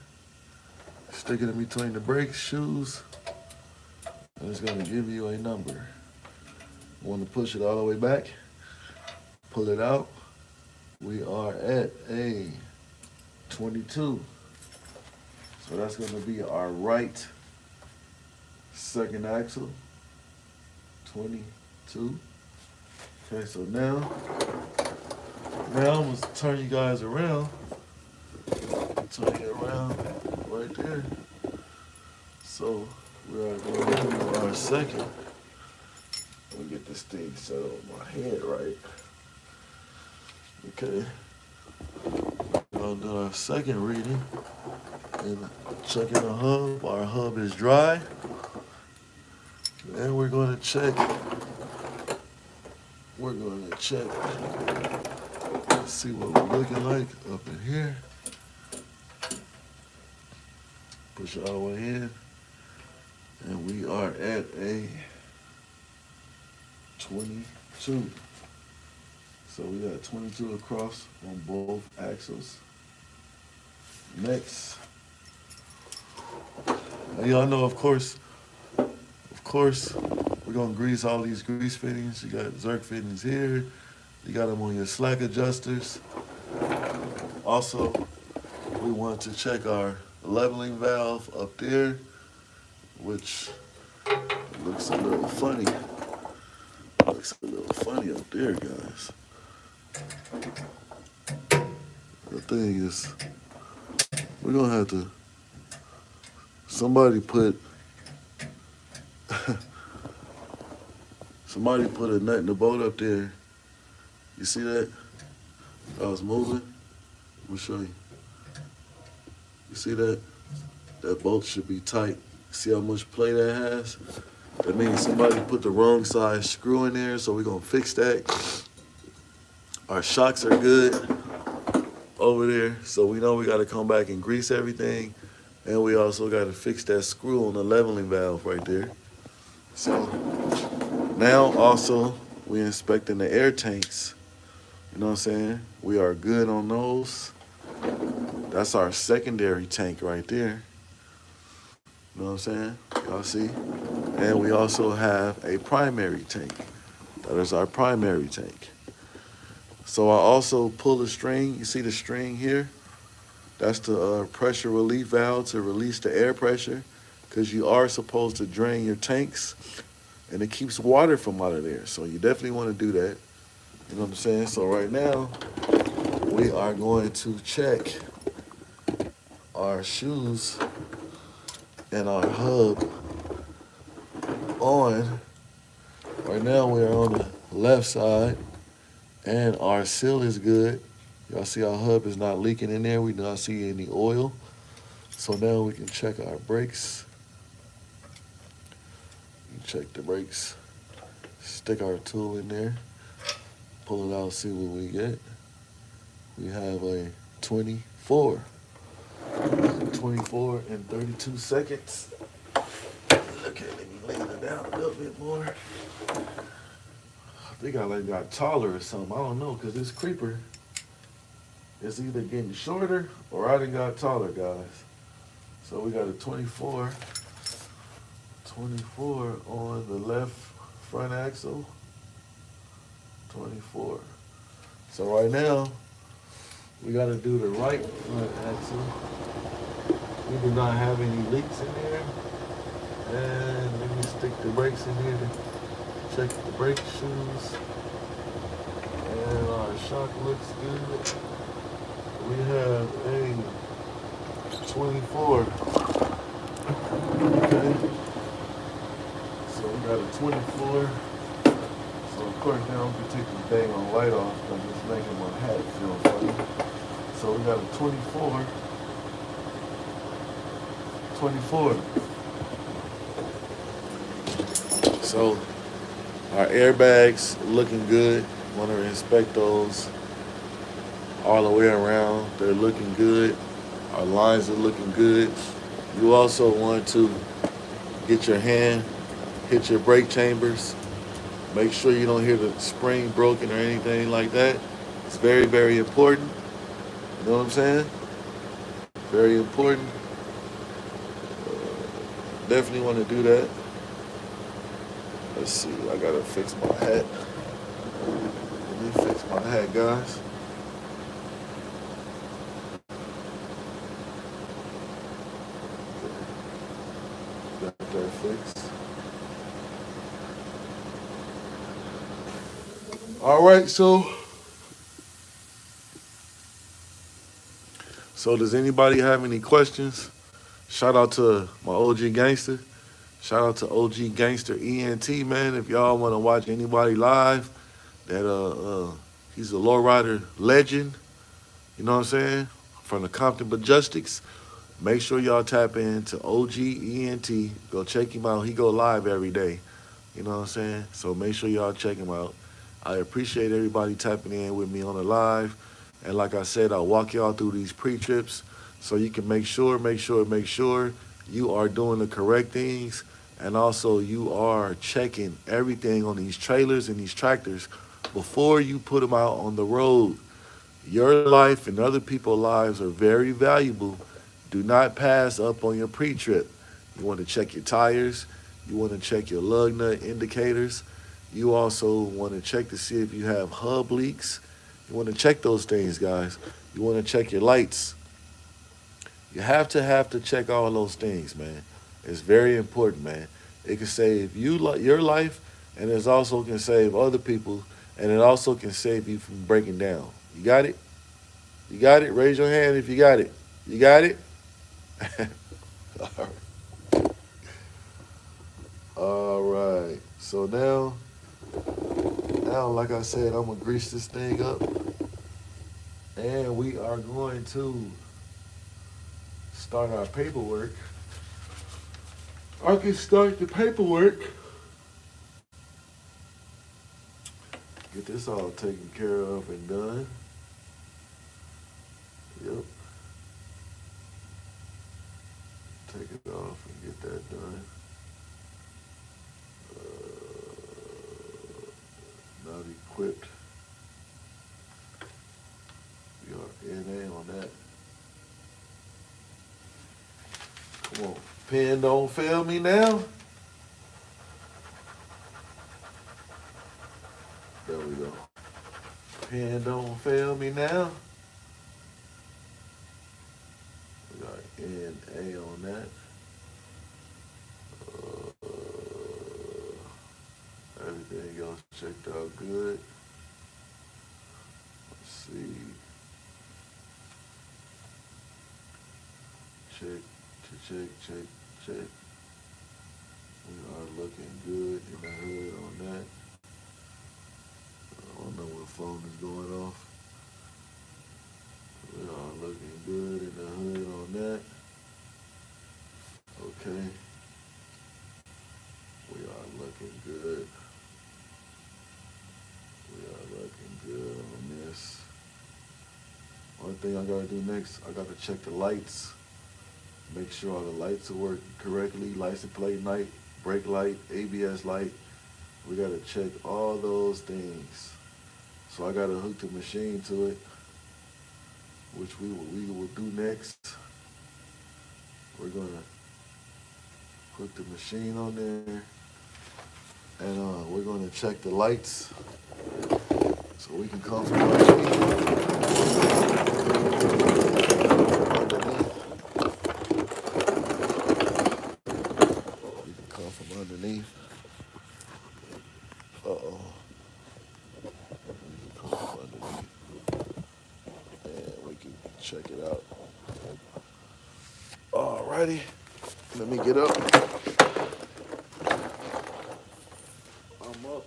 Stick it in between the brakes, shoes. And it's going to give you a number. You want to push it all the way back. Pull it out. We are at a 22. So that's going to be our right second axle. 22. Okay, so now I'm going to turn you guys around. Turn you around right there. So we are going to do our second. Let me get this thing set on my head right. Okay. We're going to do our second reading. And checking the hub. Our hub is dry. And we're going to check. We're going to check. See what we're looking like up in here. Push it all the way in. And we are at a 22. So we got 22 across on both axles. Next. Now y'all know, of course, we're gonna grease all these grease fittings. You got Zerk fittings here. You got them on your slack adjusters. Also, we want to check our leveling valve up there, which looks a little funny. Looks a little funny up there, guys. The thing is, we're gonna have to. Somebody put a nut in the boat up there. You see that? I was moving. Let me show you. You see that? That bolt should be tight. See how much play that has? That means somebody put the wrong size screw in there, so we're gonna fix that. Our shocks are good over there, so we know we gotta come back and grease everything. And we also gotta fix that screw on the leveling valve right there. So now also we inspecting the air tanks. You know what I'm saying? We are good on those. That's our secondary tank right there. You know what I'm saying? Y'all see? And we also have a primary tank. That is our primary tank. So I also pull the string. You see the string here? That's the pressure relief valve to release the air pressure, because you are supposed to drain your tanks and it keeps water from out of there. So you definitely want to do that. You know what I'm saying? So right now, we are going to check our shoes and our hub on. Right now we are on the left side and our seal is good. Y'all see our hub is not leaking in there. We do not see any oil. So now we can check our brakes. Check the brakes. Stick our tool in there. Pull it out, see what we get. We have a 24. 24 in 32 seconds. Okay, let me lay it down a little bit more. I think I like got taller or something. I don't know, because this creeper is either getting shorter or I done got taller, guys. So we got a 24. 24 on the left front axle. 24. So right now, we got to do the right front axle. We do not have any leaks in there. And let me stick the brakes in here to check the brake shoes. And our shock looks good. We have a 24. Okay. So we got a 24. So of course now we can take this dang on light off because it's making my hat feel funny. So we got a 24. 24. So our airbags looking good. Want to inspect those all the way around. They're looking good. Our lines are looking good. You also want to get your hand, hit your brake chambers. Make sure you don't hear the spring broken or anything like that. It's very, very important. You know what I'm saying? Very important. Definitely want to do that. Let's see, I gotta fix my hat. Let me fix my hat, guys. Got that fixed. All right, so does anybody have any questions? Shout out to my OG gangster. Shout out to OG Gangster ENT, man. If y'all want to watch anybody live, that he's a lowrider legend. You know what I'm saying? From the Compton Majesticks. Make sure y'all tap into OG ENT. Go check him out. He go live every day. You know what I'm saying? So make sure y'all check him out. I appreciate everybody tapping in with me on the live. And like I said, I'll walk y'all through these pre-trips so you can make sure you are doing the correct things. And also you are checking everything on these trailers and these tractors before you put them out on the road. Your life and other people's lives are very valuable. Do not pass up on your pre-trip. You want to check your tires. You want to check your lug nut indicators. You also want to check to see if you have hub leaks. You want to check those things, guys. You want to check your lights. You have to check all those things, man. It's very important, man. It can save your life, and it also can save other people, and it also can save you from breaking down. You got it? You got it? Raise your hand if you got it. You got it? All right. All right. So now, like I said, I'm gonna grease this thing up, and we are going to start our paperwork. I can start the paperwork. Get this all taken care of and done. Yep. Take it off and get that done. Not equipped. We are NA on that. Come on. Pen don't fail me now. There we go. Pen don't fail me now. We got NA on that. Everything else checked out good. Let's see. Check. We are looking good in the hood on that. I don't know what phone is going off. We are looking good in the hood on that. Okay. We are looking good. We are looking good on this. One thing I gotta do next, I gotta check the lights. Make sure all the lights are working correctly. License plate light, brake light, ABS light. We gotta check all those things. So I gotta hook the machine to it, which we will do next. We're gonna put the machine on there, and we're gonna check the lights so we can come from underneath. We can come from underneath. Uh-oh. We can come from underneath, and we can check it out. Alrighty, let me get up. I'm up.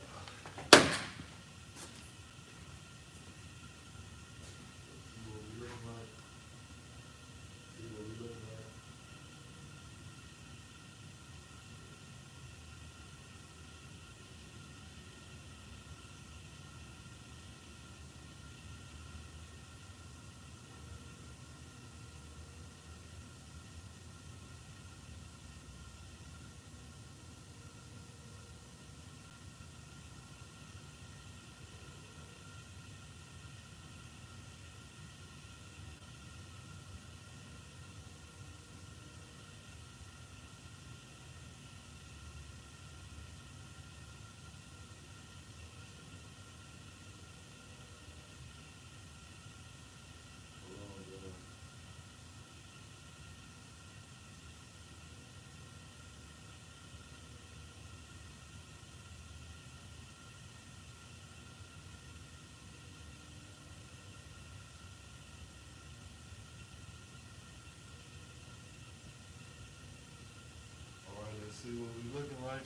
Let's see what we looking like.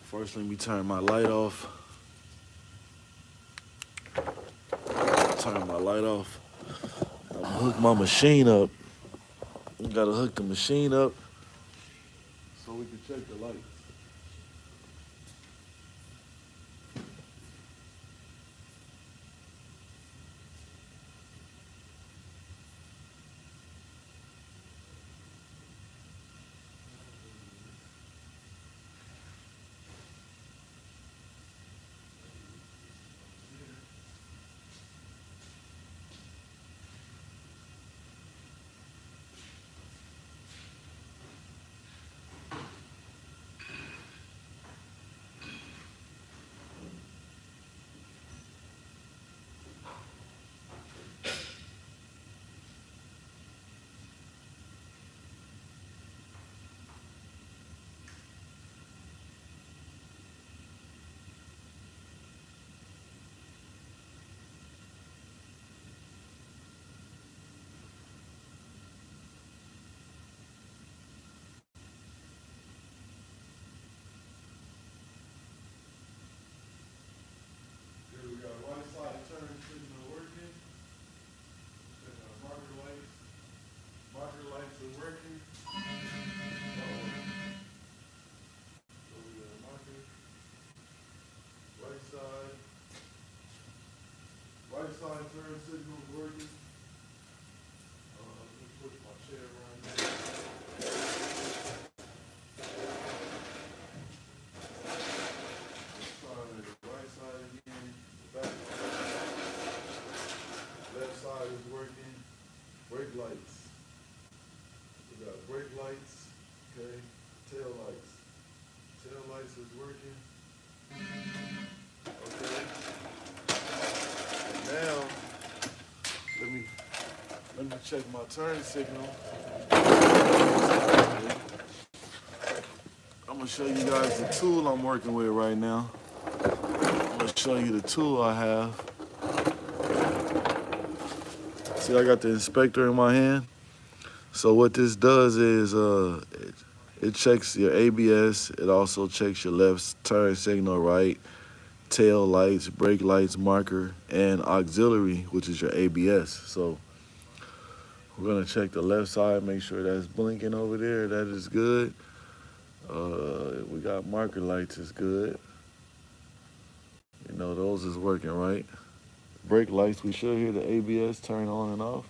First, let me turn my light off. Turn my light off. I'm gonna hook my machine up. We gotta hook the machine up so we can check the lights. side turn signal is working. Let me push my chair around there. Let's try the right side again. The back. Left side is working. Brake lights. We got brake lights. Okay. Tail lights. Tail lights is working. Okay. Now, let me check my turn signal. I'm gonna show you guys the tool I'm working with right now. I'm gonna show you the tool I have. See, I got the inspector in my hand. So what this does is it checks your ABS. It also checks your left turn signal, right, tail lights, brake lights, marker, and auxiliary, which is your ABS. So we're gonna check the left side, make sure that's blinking over there. That is good. We got marker lights is good. You know, those is working, right? Brake lights, we should hear the ABS turn on and off.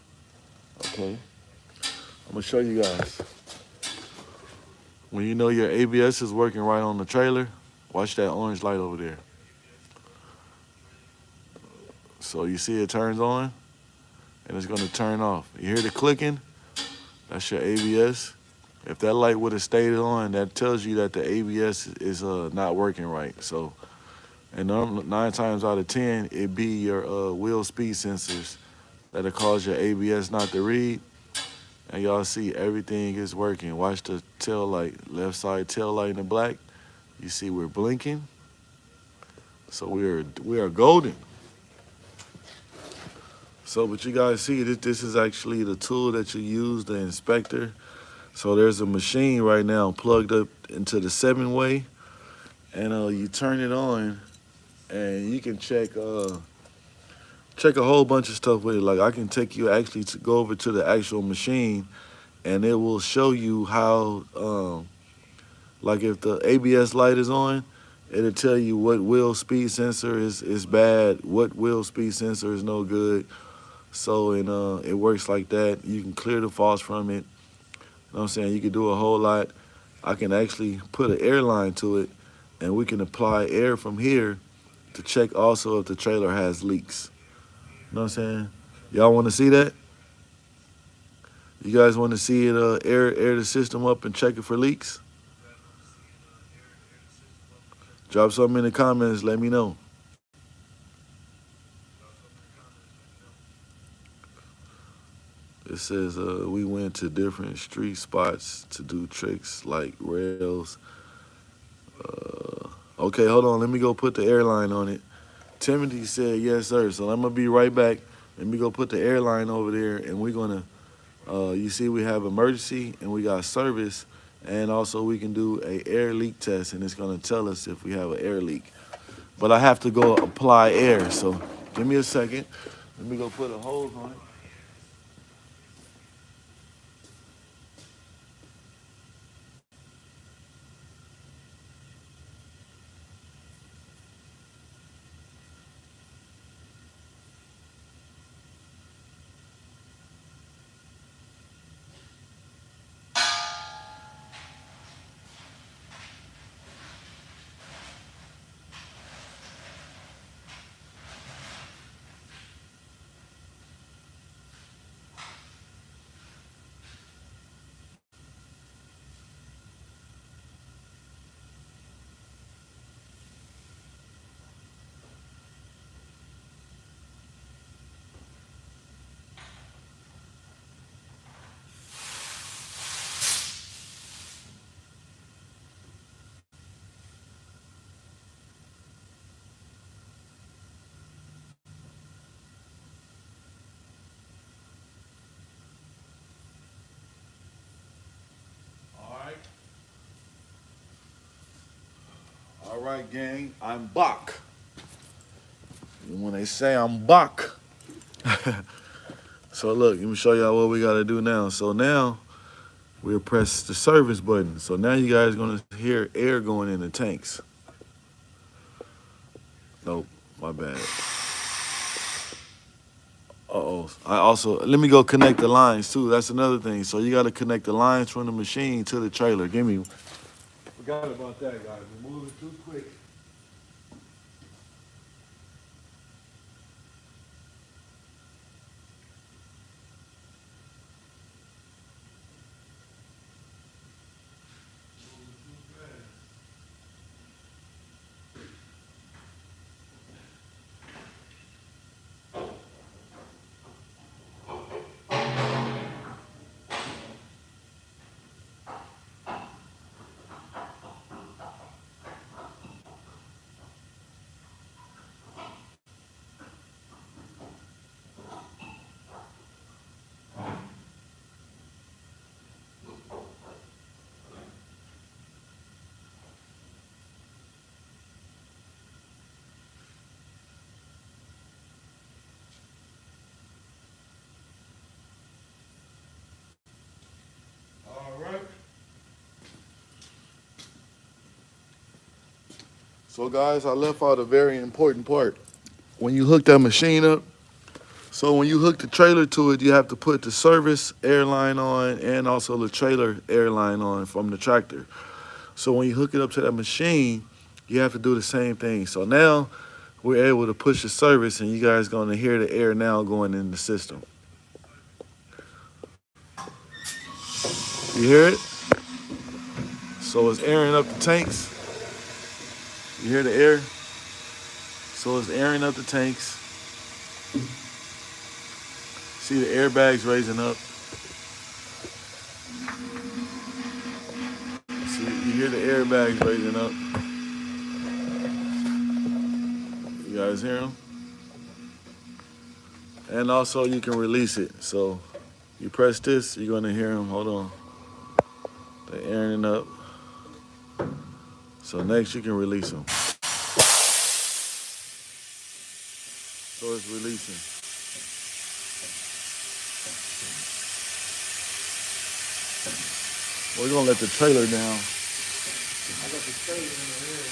Okay. I'm gonna show you guys. When you know your ABS is working right on the trailer, watch that orange light over there. So you see it turns on, and it's gonna turn off. You hear the clicking? That's your ABS. If that light would have stayed on, that tells you that the ABS is not working right. So, and 9 times out of 10, it be your wheel speed sensors that'll cause your ABS not to read. And y'all see everything is working. Watch the tail light, left side tail light in the black. You see we're blinking. So we are golden. So, but you guys see this is actually the tool that you use, the inspector. So there's a machine right now plugged up into the 7-way, and you turn it on, and you can check a whole bunch of stuff with it. Like I can take you actually to go over to the actual machine, and it will show you how, like if the ABS light is on, it'll tell you what wheel speed sensor is bad, what wheel speed sensor is no good. So, and it works like that. You can clear the faults from it. You know what I'm saying? You can do a whole lot. I can actually put an air line to it, and we can apply air from here to check also if the trailer has leaks. You know what I'm saying? Y'all want to see that? You guys want to see it air the system up and check it for leaks? Drop something in the comments. Let me know. It says we went to different street spots to do tricks like rails. Okay, hold on. Let me go put the airline on it. Timothy said yes, sir. So I'm going to be right back. Let me go put the airline over there, and we're going to, you see we have emergency, and we got service, and also we can do a air leak test, and it's going to tell us if we have an air leak. But I have to go apply air, so give me a second. Let me go put a hose on it. All right, gang, I'm back. And when they say I'm back. So look, let me show y'all what we gotta do now. So now we'll press the service button. So now you guys gonna hear air going in the tanks. Nope, my bad. Uh-oh. I also, let me go connect the lines too. That's another thing. So you got to connect the lines from the machine to the trailer. Forgot about that, guys. We're moving too quick. All right. So guys, I left out a very important part. When you hook that machine up, so when you hook the trailer to it, you have to put the service airline on and also the trailer airline on from the tractor. So when you hook it up to that machine, you have to do the same thing. So now we're able to push the service and you guys gonna hear the air now going in the system. You hear it? So it's airing up the tanks. You hear the air? So it's airing up the tanks. See the airbags raising up. See, you hear the airbags raising up. You guys hear them? And also you can release it. So you press this, you're gonna hear them. Hold on. They're airing up. So next you can release them. So it's releasing. We're gonna let the trailer down. I got the trailer in the air.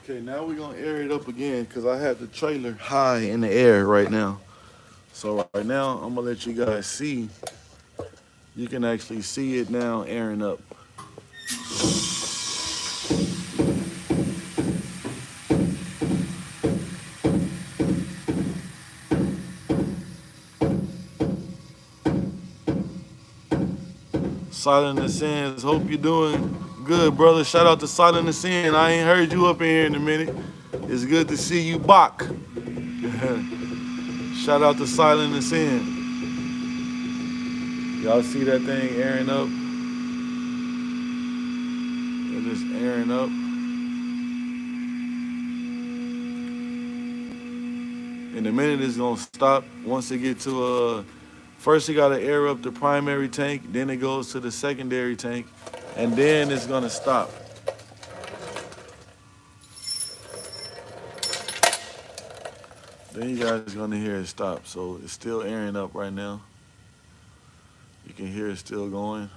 Okay, now we're gonna air it up again because I have the trailer high in the air right now. So right now, I'm gonna let you guys see. You can actually see it now airing up. Silent and Sins, hope you're doing good, brother. Shout out to Silent and Sin. I ain't heard you up in here in a minute. It's good to see you, Bach. Shout out to Silent and Sin. Y'all see that thing airing up? It is airing up. In a minute, it's gonna stop. Once it get to first you gotta air up the primary tank, then it goes to the secondary tank, and then it's gonna stop. Then you guys are gonna hear it stop. So it's still airing up right now. You can hear it still going.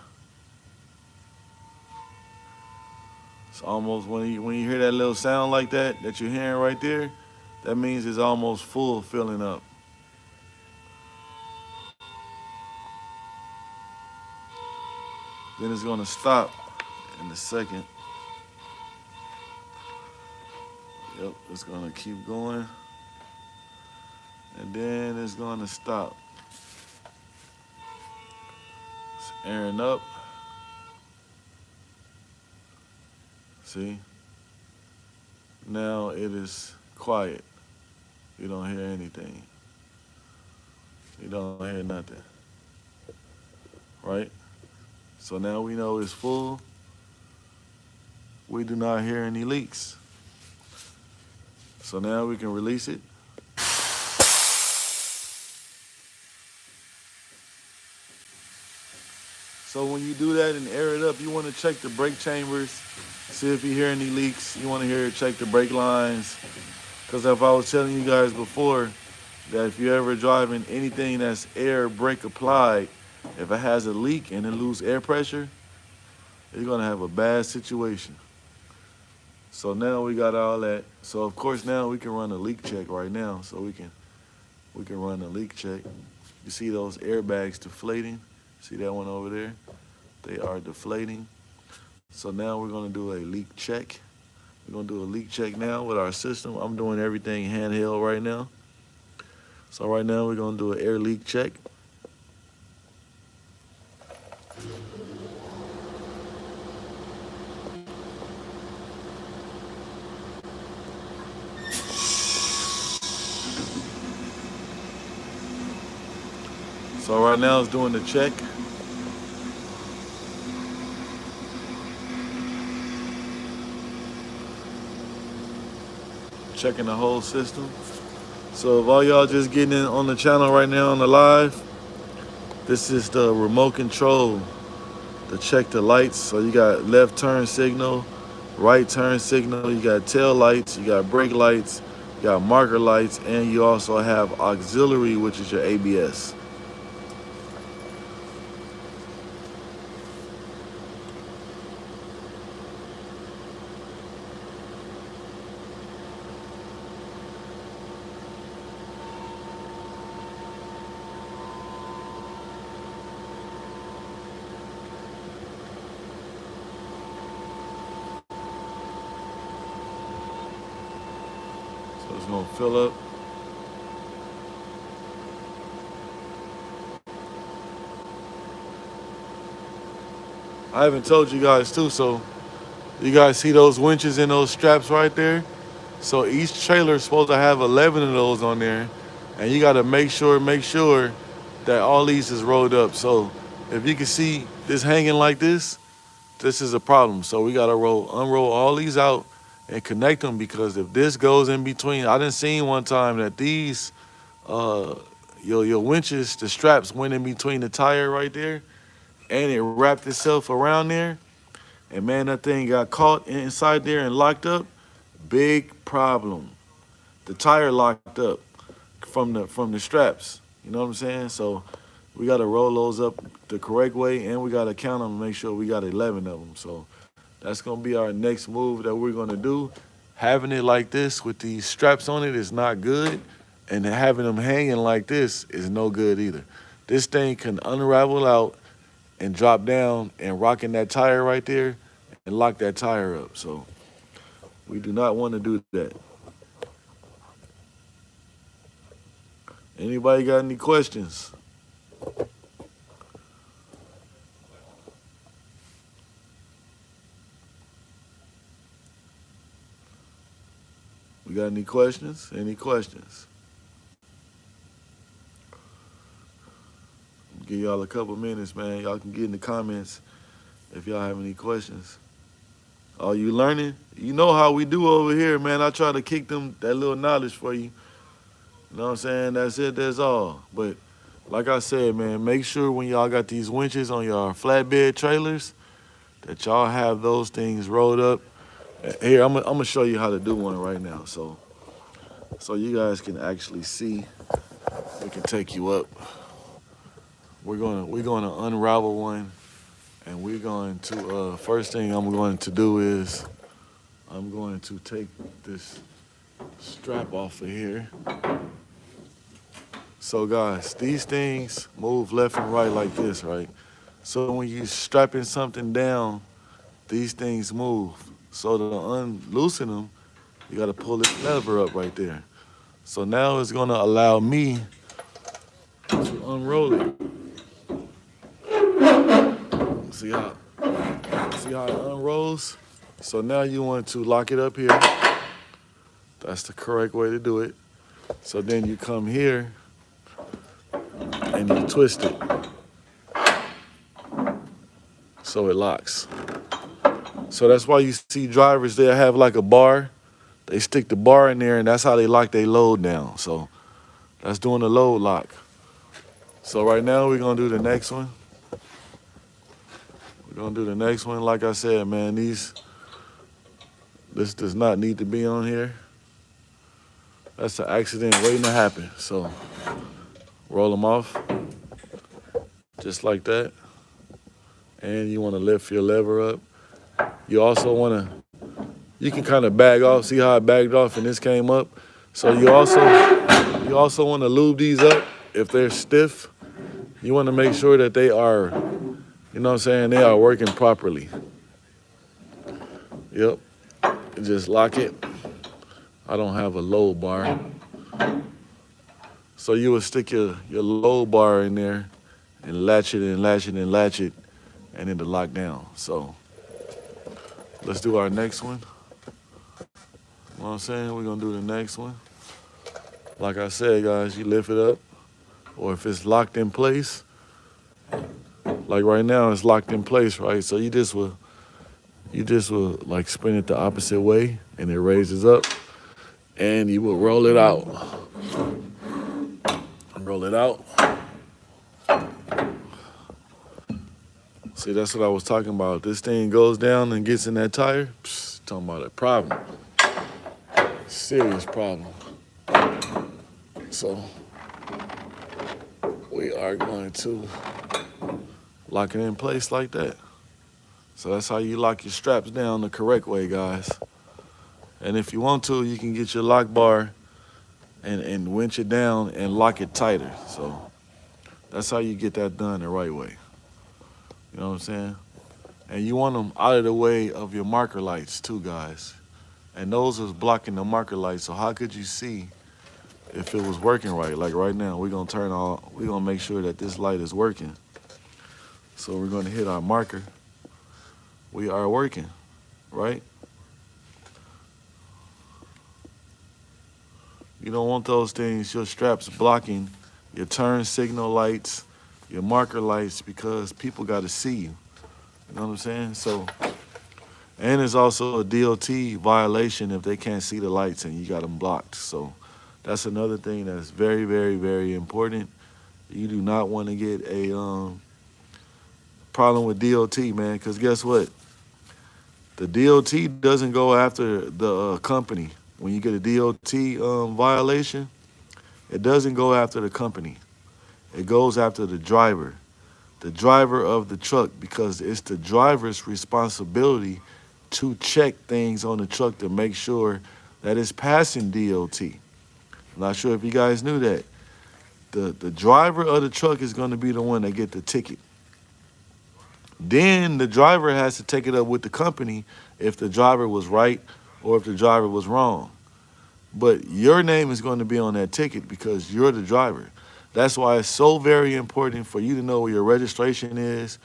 It's almost, when you hear that little sound like that you're hearing right there, that means it's almost full filling up. Then it's gonna stop in a second. Yep, it's gonna keep going. And then it's gonna stop. It's airing up. See? Now it is quiet. You don't hear anything. You don't hear nothing. Right? So now we know it's full. We do not hear any leaks. So now we can release it. So when you do that and air it up, you want to check the brake chambers, see if you hear any leaks. You want to check the brake lines. Because if I was telling you guys before that if you're ever driving anything that's air brake applied, if it has a leak and it lose air pressure, you're going to have a bad situation. So now we got all that. So of course now we can run a leak check right now. So we can run a leak check. You see those airbags deflating? See that one over there? They are deflating. So now we're gonna do a leak check. We're gonna do a leak check now with our system. I'm doing everything handheld right now. So right now we're gonna do an air leak check. So right now it's doing the check. Checking the whole system. So if all y'all just getting in on the channel right now on the live, this is the remote control to check the lights. So you got left turn signal, right turn signal, you got tail lights, you got brake lights, you got marker lights, and you also have auxiliary, which is your ABS. So it's gonna fill up. I haven't told you guys too, so you guys see those winches and those straps right there? So each trailer is supposed to have 11 of those on there, and you gotta make sure that all these is rolled up. So if you can see this hanging like this is a problem. So we gotta unroll all these out and connect them, because if this goes in between, I done seen one time that these, your winches, the straps went in between the tire right there, and it wrapped itself around there, and man, that thing got caught inside there and locked up. Big problem. The tire locked up from the straps. You know what I'm saying? So we got to roll those up the correct way, and we got to count them and make sure we got 11 of them. So that's going to be our next move that we're going to do. Having it like this with these straps on it is not good, and having them hanging like this is no good either. This thing can unravel out and drop down and rock in that tire right there and lock that tire up. So we do not want to do that. Anybody got any questions? We got any questions? Any questions? Give y'all a couple minutes, man. Y'all can get in the comments if y'all have any questions. Are you learning? You know how we do over here, man. I try to kick them that little knowledge for you. You know what I'm saying? That's it, that's all. But like I said, man, make sure when y'all got these winches on your flatbed trailers that y'all have those things rolled up. Here, I'm gonna show you how to do one right now. So you guys can actually see. We can take you up. We're gonna unravel one, and we're going to first thing I'm going to do is I'm going to take this strap off of here. So guys, these things move left and right like this, right? So when you're strapping something down, these things move. So to unloosen them, you gotta pull this lever up right there. So now it's gonna allow me to unroll it. See how it unrolls? So now you want to lock it up here. That's the correct way to do it. So then you come here and you twist it so it locks. So that's why you see drivers, they have like a bar. They stick the bar in there and that's how they lock their load down. So that's doing the load lock. So right now we're gonna do the next one. We're gonna do the next one. Like I said, man, this does not need to be on here. That's an accident waiting to happen. So roll them off, just like that. And you wanna lift your lever up. You also you can kind of bag off. See how I bagged off and this came up? So you also wanna lube these up if they're stiff. You wanna make sure that they are, you know what I'm saying, they are working properly. Yep, just lock it. I don't have a load bar. So you would stick your load bar in there and latch it and latch it and latch it and it'll lock down. So let's do our next one. You know what I'm saying? We're gonna do the next one. Like I said, guys, you lift it up, or if it's locked in place, like right now it's locked in place, right? So you just will like spin it the opposite way and it raises up and you will roll it out. Roll it out. See, that's what I was talking about. This thing goes down and gets in that tire. Psst, talking about a problem. Serious problem. So we are going to lock it in place like that. So that's how you lock your straps down the correct way, guys. And if you want to, you can get your lock bar and winch it down and lock it tighter. So that's how you get that done the right way. You know what I'm saying? And you want them out of the way of your marker lights too, guys. And those is blocking the marker lights. So how could you see if it was working right? Like right now, we're gonna make sure that this light is working. So we're gonna hit our marker. We are working, right? You don't want those things, your straps blocking your turn signal lights, your marker lights, because people gotta see you. You know what I'm saying? So, and it's also a DOT violation if they can't see the lights and you got them blocked. So that's another thing that's very, very, very important. You do not want to get a problem with DOT, man, because guess what? The DOT doesn't go after the company. When you get a DOT violation, it doesn't go after the company. It goes after the driver of the truck, because it's the driver's responsibility to check things on the truck to make sure that it's passing DOT. I'm not sure if you guys knew that. The driver of the truck is going to be the one that get the ticket. Then the driver has to take it up with the company if the driver was right or if the driver was wrong. But your name is going to be on that ticket because you're the driver. That's why it's so very important for you to know where your registration is,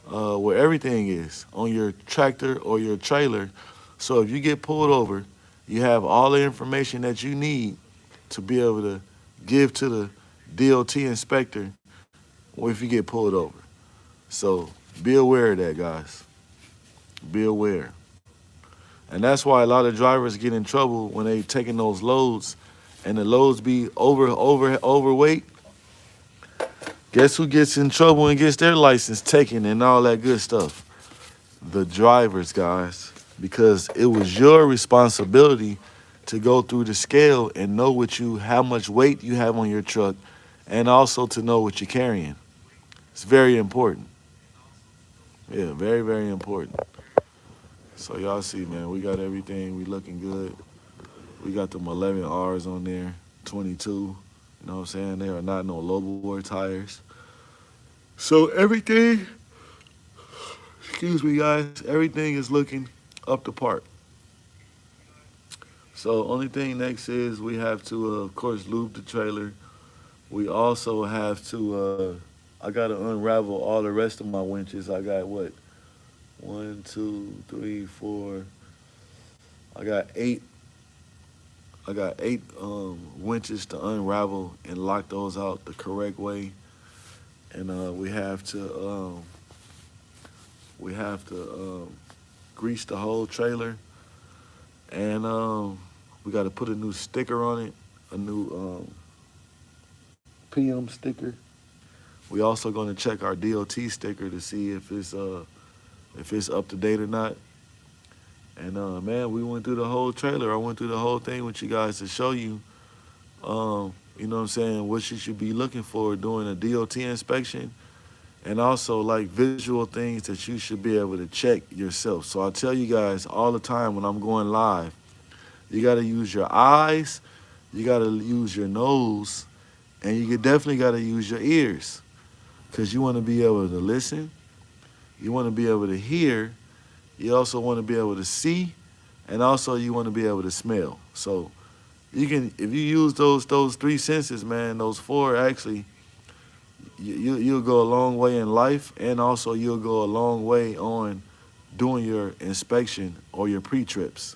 where everything is on your tractor or your trailer. So if you get pulled over, you have all the information that you need to be able to give to the DOT inspector if you get pulled over. So be aware of that, guys. Be aware. And that's why a lot of drivers get in trouble when they taking those loads and the loads be overweight. Guess who gets in trouble and gets their license taken and all that good stuff? The drivers, guys. Because it was your responsibility to go through the scale and know how much weight you have on your truck, and also to know what you're carrying. It's very important. Yeah, very, very important. So y'all see, man, we got everything. We looking good. We got them 11 R's on there, 22. You know what I'm saying? They are not no low bore tires. So everything, excuse me, guys, everything is looking up to par. So only thing next is we have to, of course, lube the trailer. We also have to, I got to unravel all the rest of my winches. I got what? 1, 2, 3, 4, I got eight. I got eight winches to unravel and lock those out the correct way, and we have to grease the whole trailer, and we got to put a new sticker on it, a new PM sticker. We also going to check our DOT sticker to see if it's up to date or not. And man, we went through the whole trailer. I went through the whole thing with you guys to show you, you know what I'm saying, what you should be looking for during a DOT inspection, and also like visual things that you should be able to check yourself. So I tell you guys all the time when I'm going live, you got to use your eyes, you got to use your nose, and you definitely got to use your ears, because you want to be able to listen, you want to be able to hear, you also want to be able to see, and also you want to be able to smell. So you can, if you use those three senses, man, those four actually, you'll go a long way in life, and also you'll go a long way on doing your inspection or your pre-trips.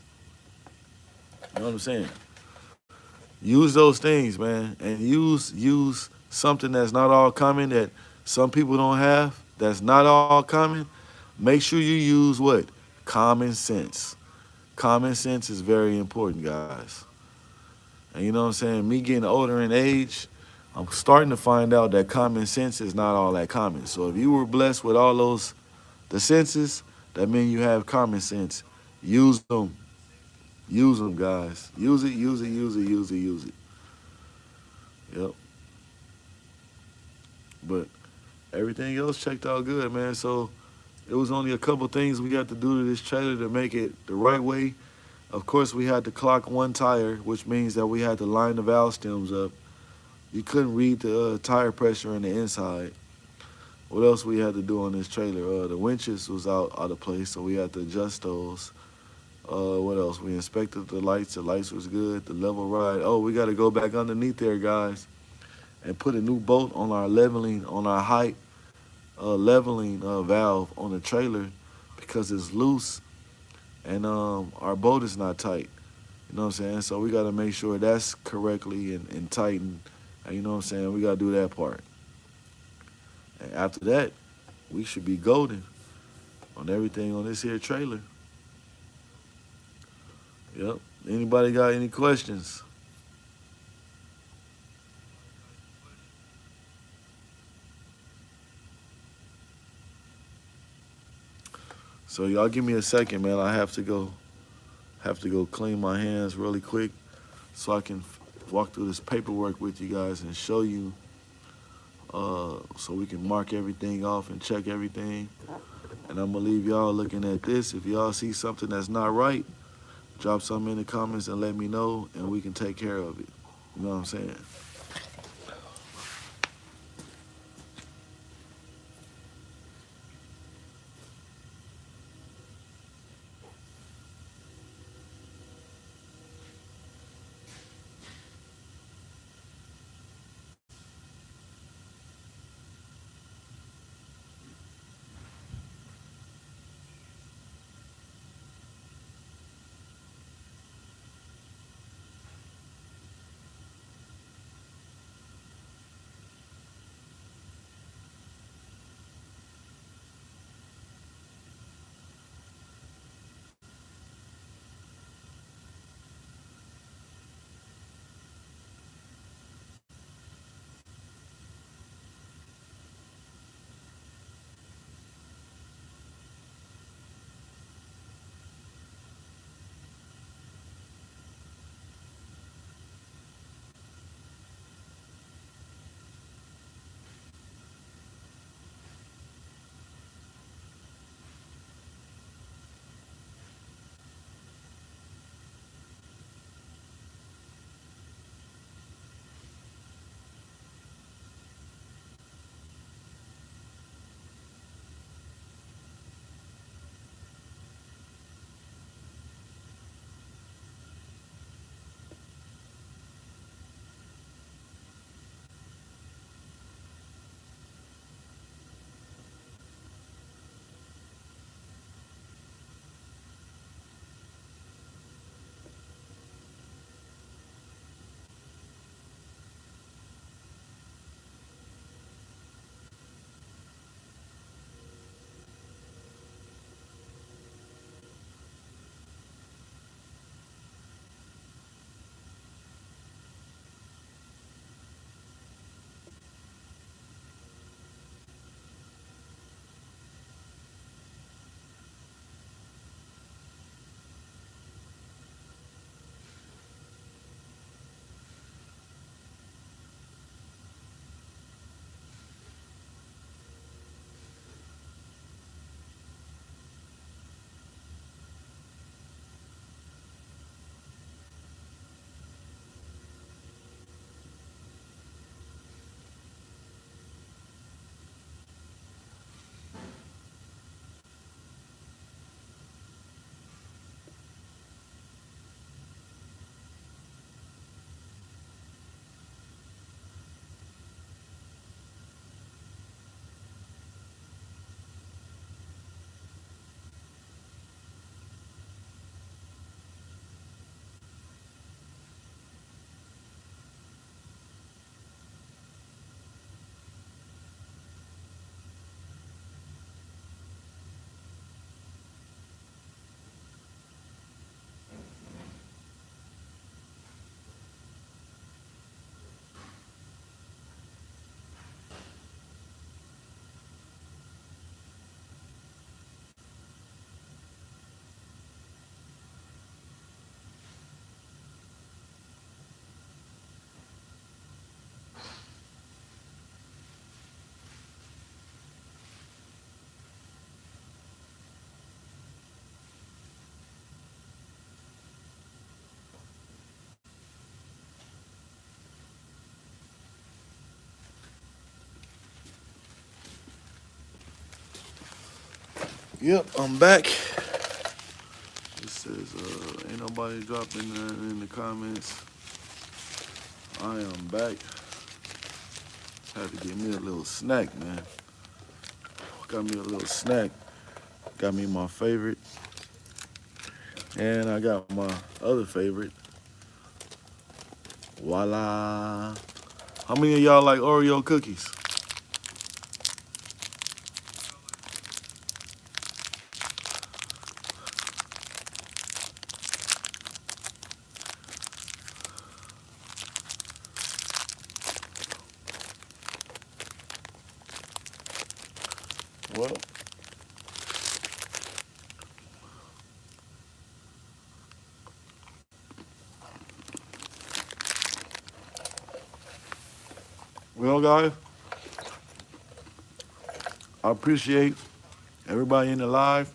You know what I'm saying? Use those things, man, and use something that's not all common, that some people don't have, that's not all common. Make sure you use what? Common sense. Common sense is very important, guys. And you know what I'm saying? Me getting older in age, I'm starting to find out that common sense is not all that common. So if you were blessed with all the senses, that means you have common sense. Use them. Use them, guys. Use it, use it, use it, use it, use it. Yep. But everything else checked out good, man. So it was only a couple things we got to do to this trailer to make it the right way. Of course, we had to clock one tire, which means that we had to line the valve stems up. You couldn't read the tire pressure in the inside. What else we had to do on this trailer? The winches was out of place, so we had to adjust those. What else? We inspected the lights. The lights was good. The level ride. Oh, we got to go back underneath there, guys, and put a new bolt on our leveling, on our height leveling valve on the trailer, because it's loose and our bolt is not tight. You know what I'm saying? So we got to make sure that's correctly and tightened. And you know what I'm saying? We got to do that part. And after that, we should be golden on everything on this here trailer. Yep. Anybody got any questions? So y'all give me a second, man. I have to go clean my hands really quick so I can walk through this paperwork with you guys and show you, so we can mark everything off and check everything. And I'm gonna leave y'all looking at this. If y'all see something that's not right, drop something in the comments and let me know, and we can take care of it. You know what I'm saying? Yep, I'm back. It says, ain't nobody dropping nothing in the comments. I am back. Had to get me a little snack, man. Got me a little snack. Got me my favorite. And I got my other favorite. Voila. How many of y'all like Oreo cookies? Well, guys, I appreciate everybody in the live.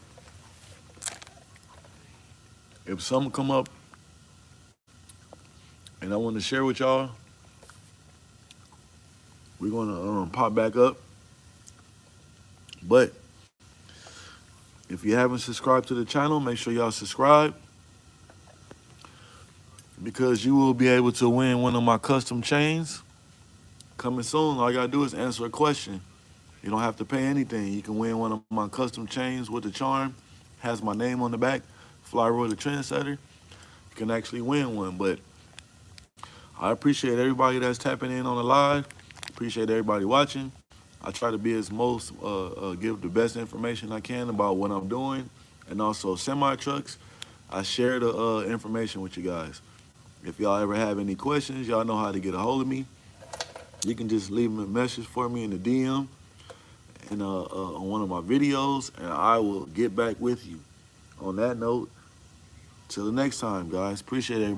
If something come up and I want to share with y'all, we're gonna pop back up. But if you haven't subscribed to the channel, make sure y'all subscribe, because you will be able to win one of my custom chains coming soon. All you gotta do is answer a question. You don't have to pay anything. You can win one of my custom chains with the charm. Has my name on the back, Fly ROY THA TREND SETTA. You can actually win one. But I appreciate everybody that's tapping in on the live. Appreciate everybody watching. I try to be give the best information I can about what I'm doing, and also semi-trucks. I share the information with you guys. If y'all ever have any questions, y'all know how to get a hold of me. You can just leave a message for me in the DM and on one of my videos, and I will get back with you. On that note, till the next time, guys. Appreciate everybody.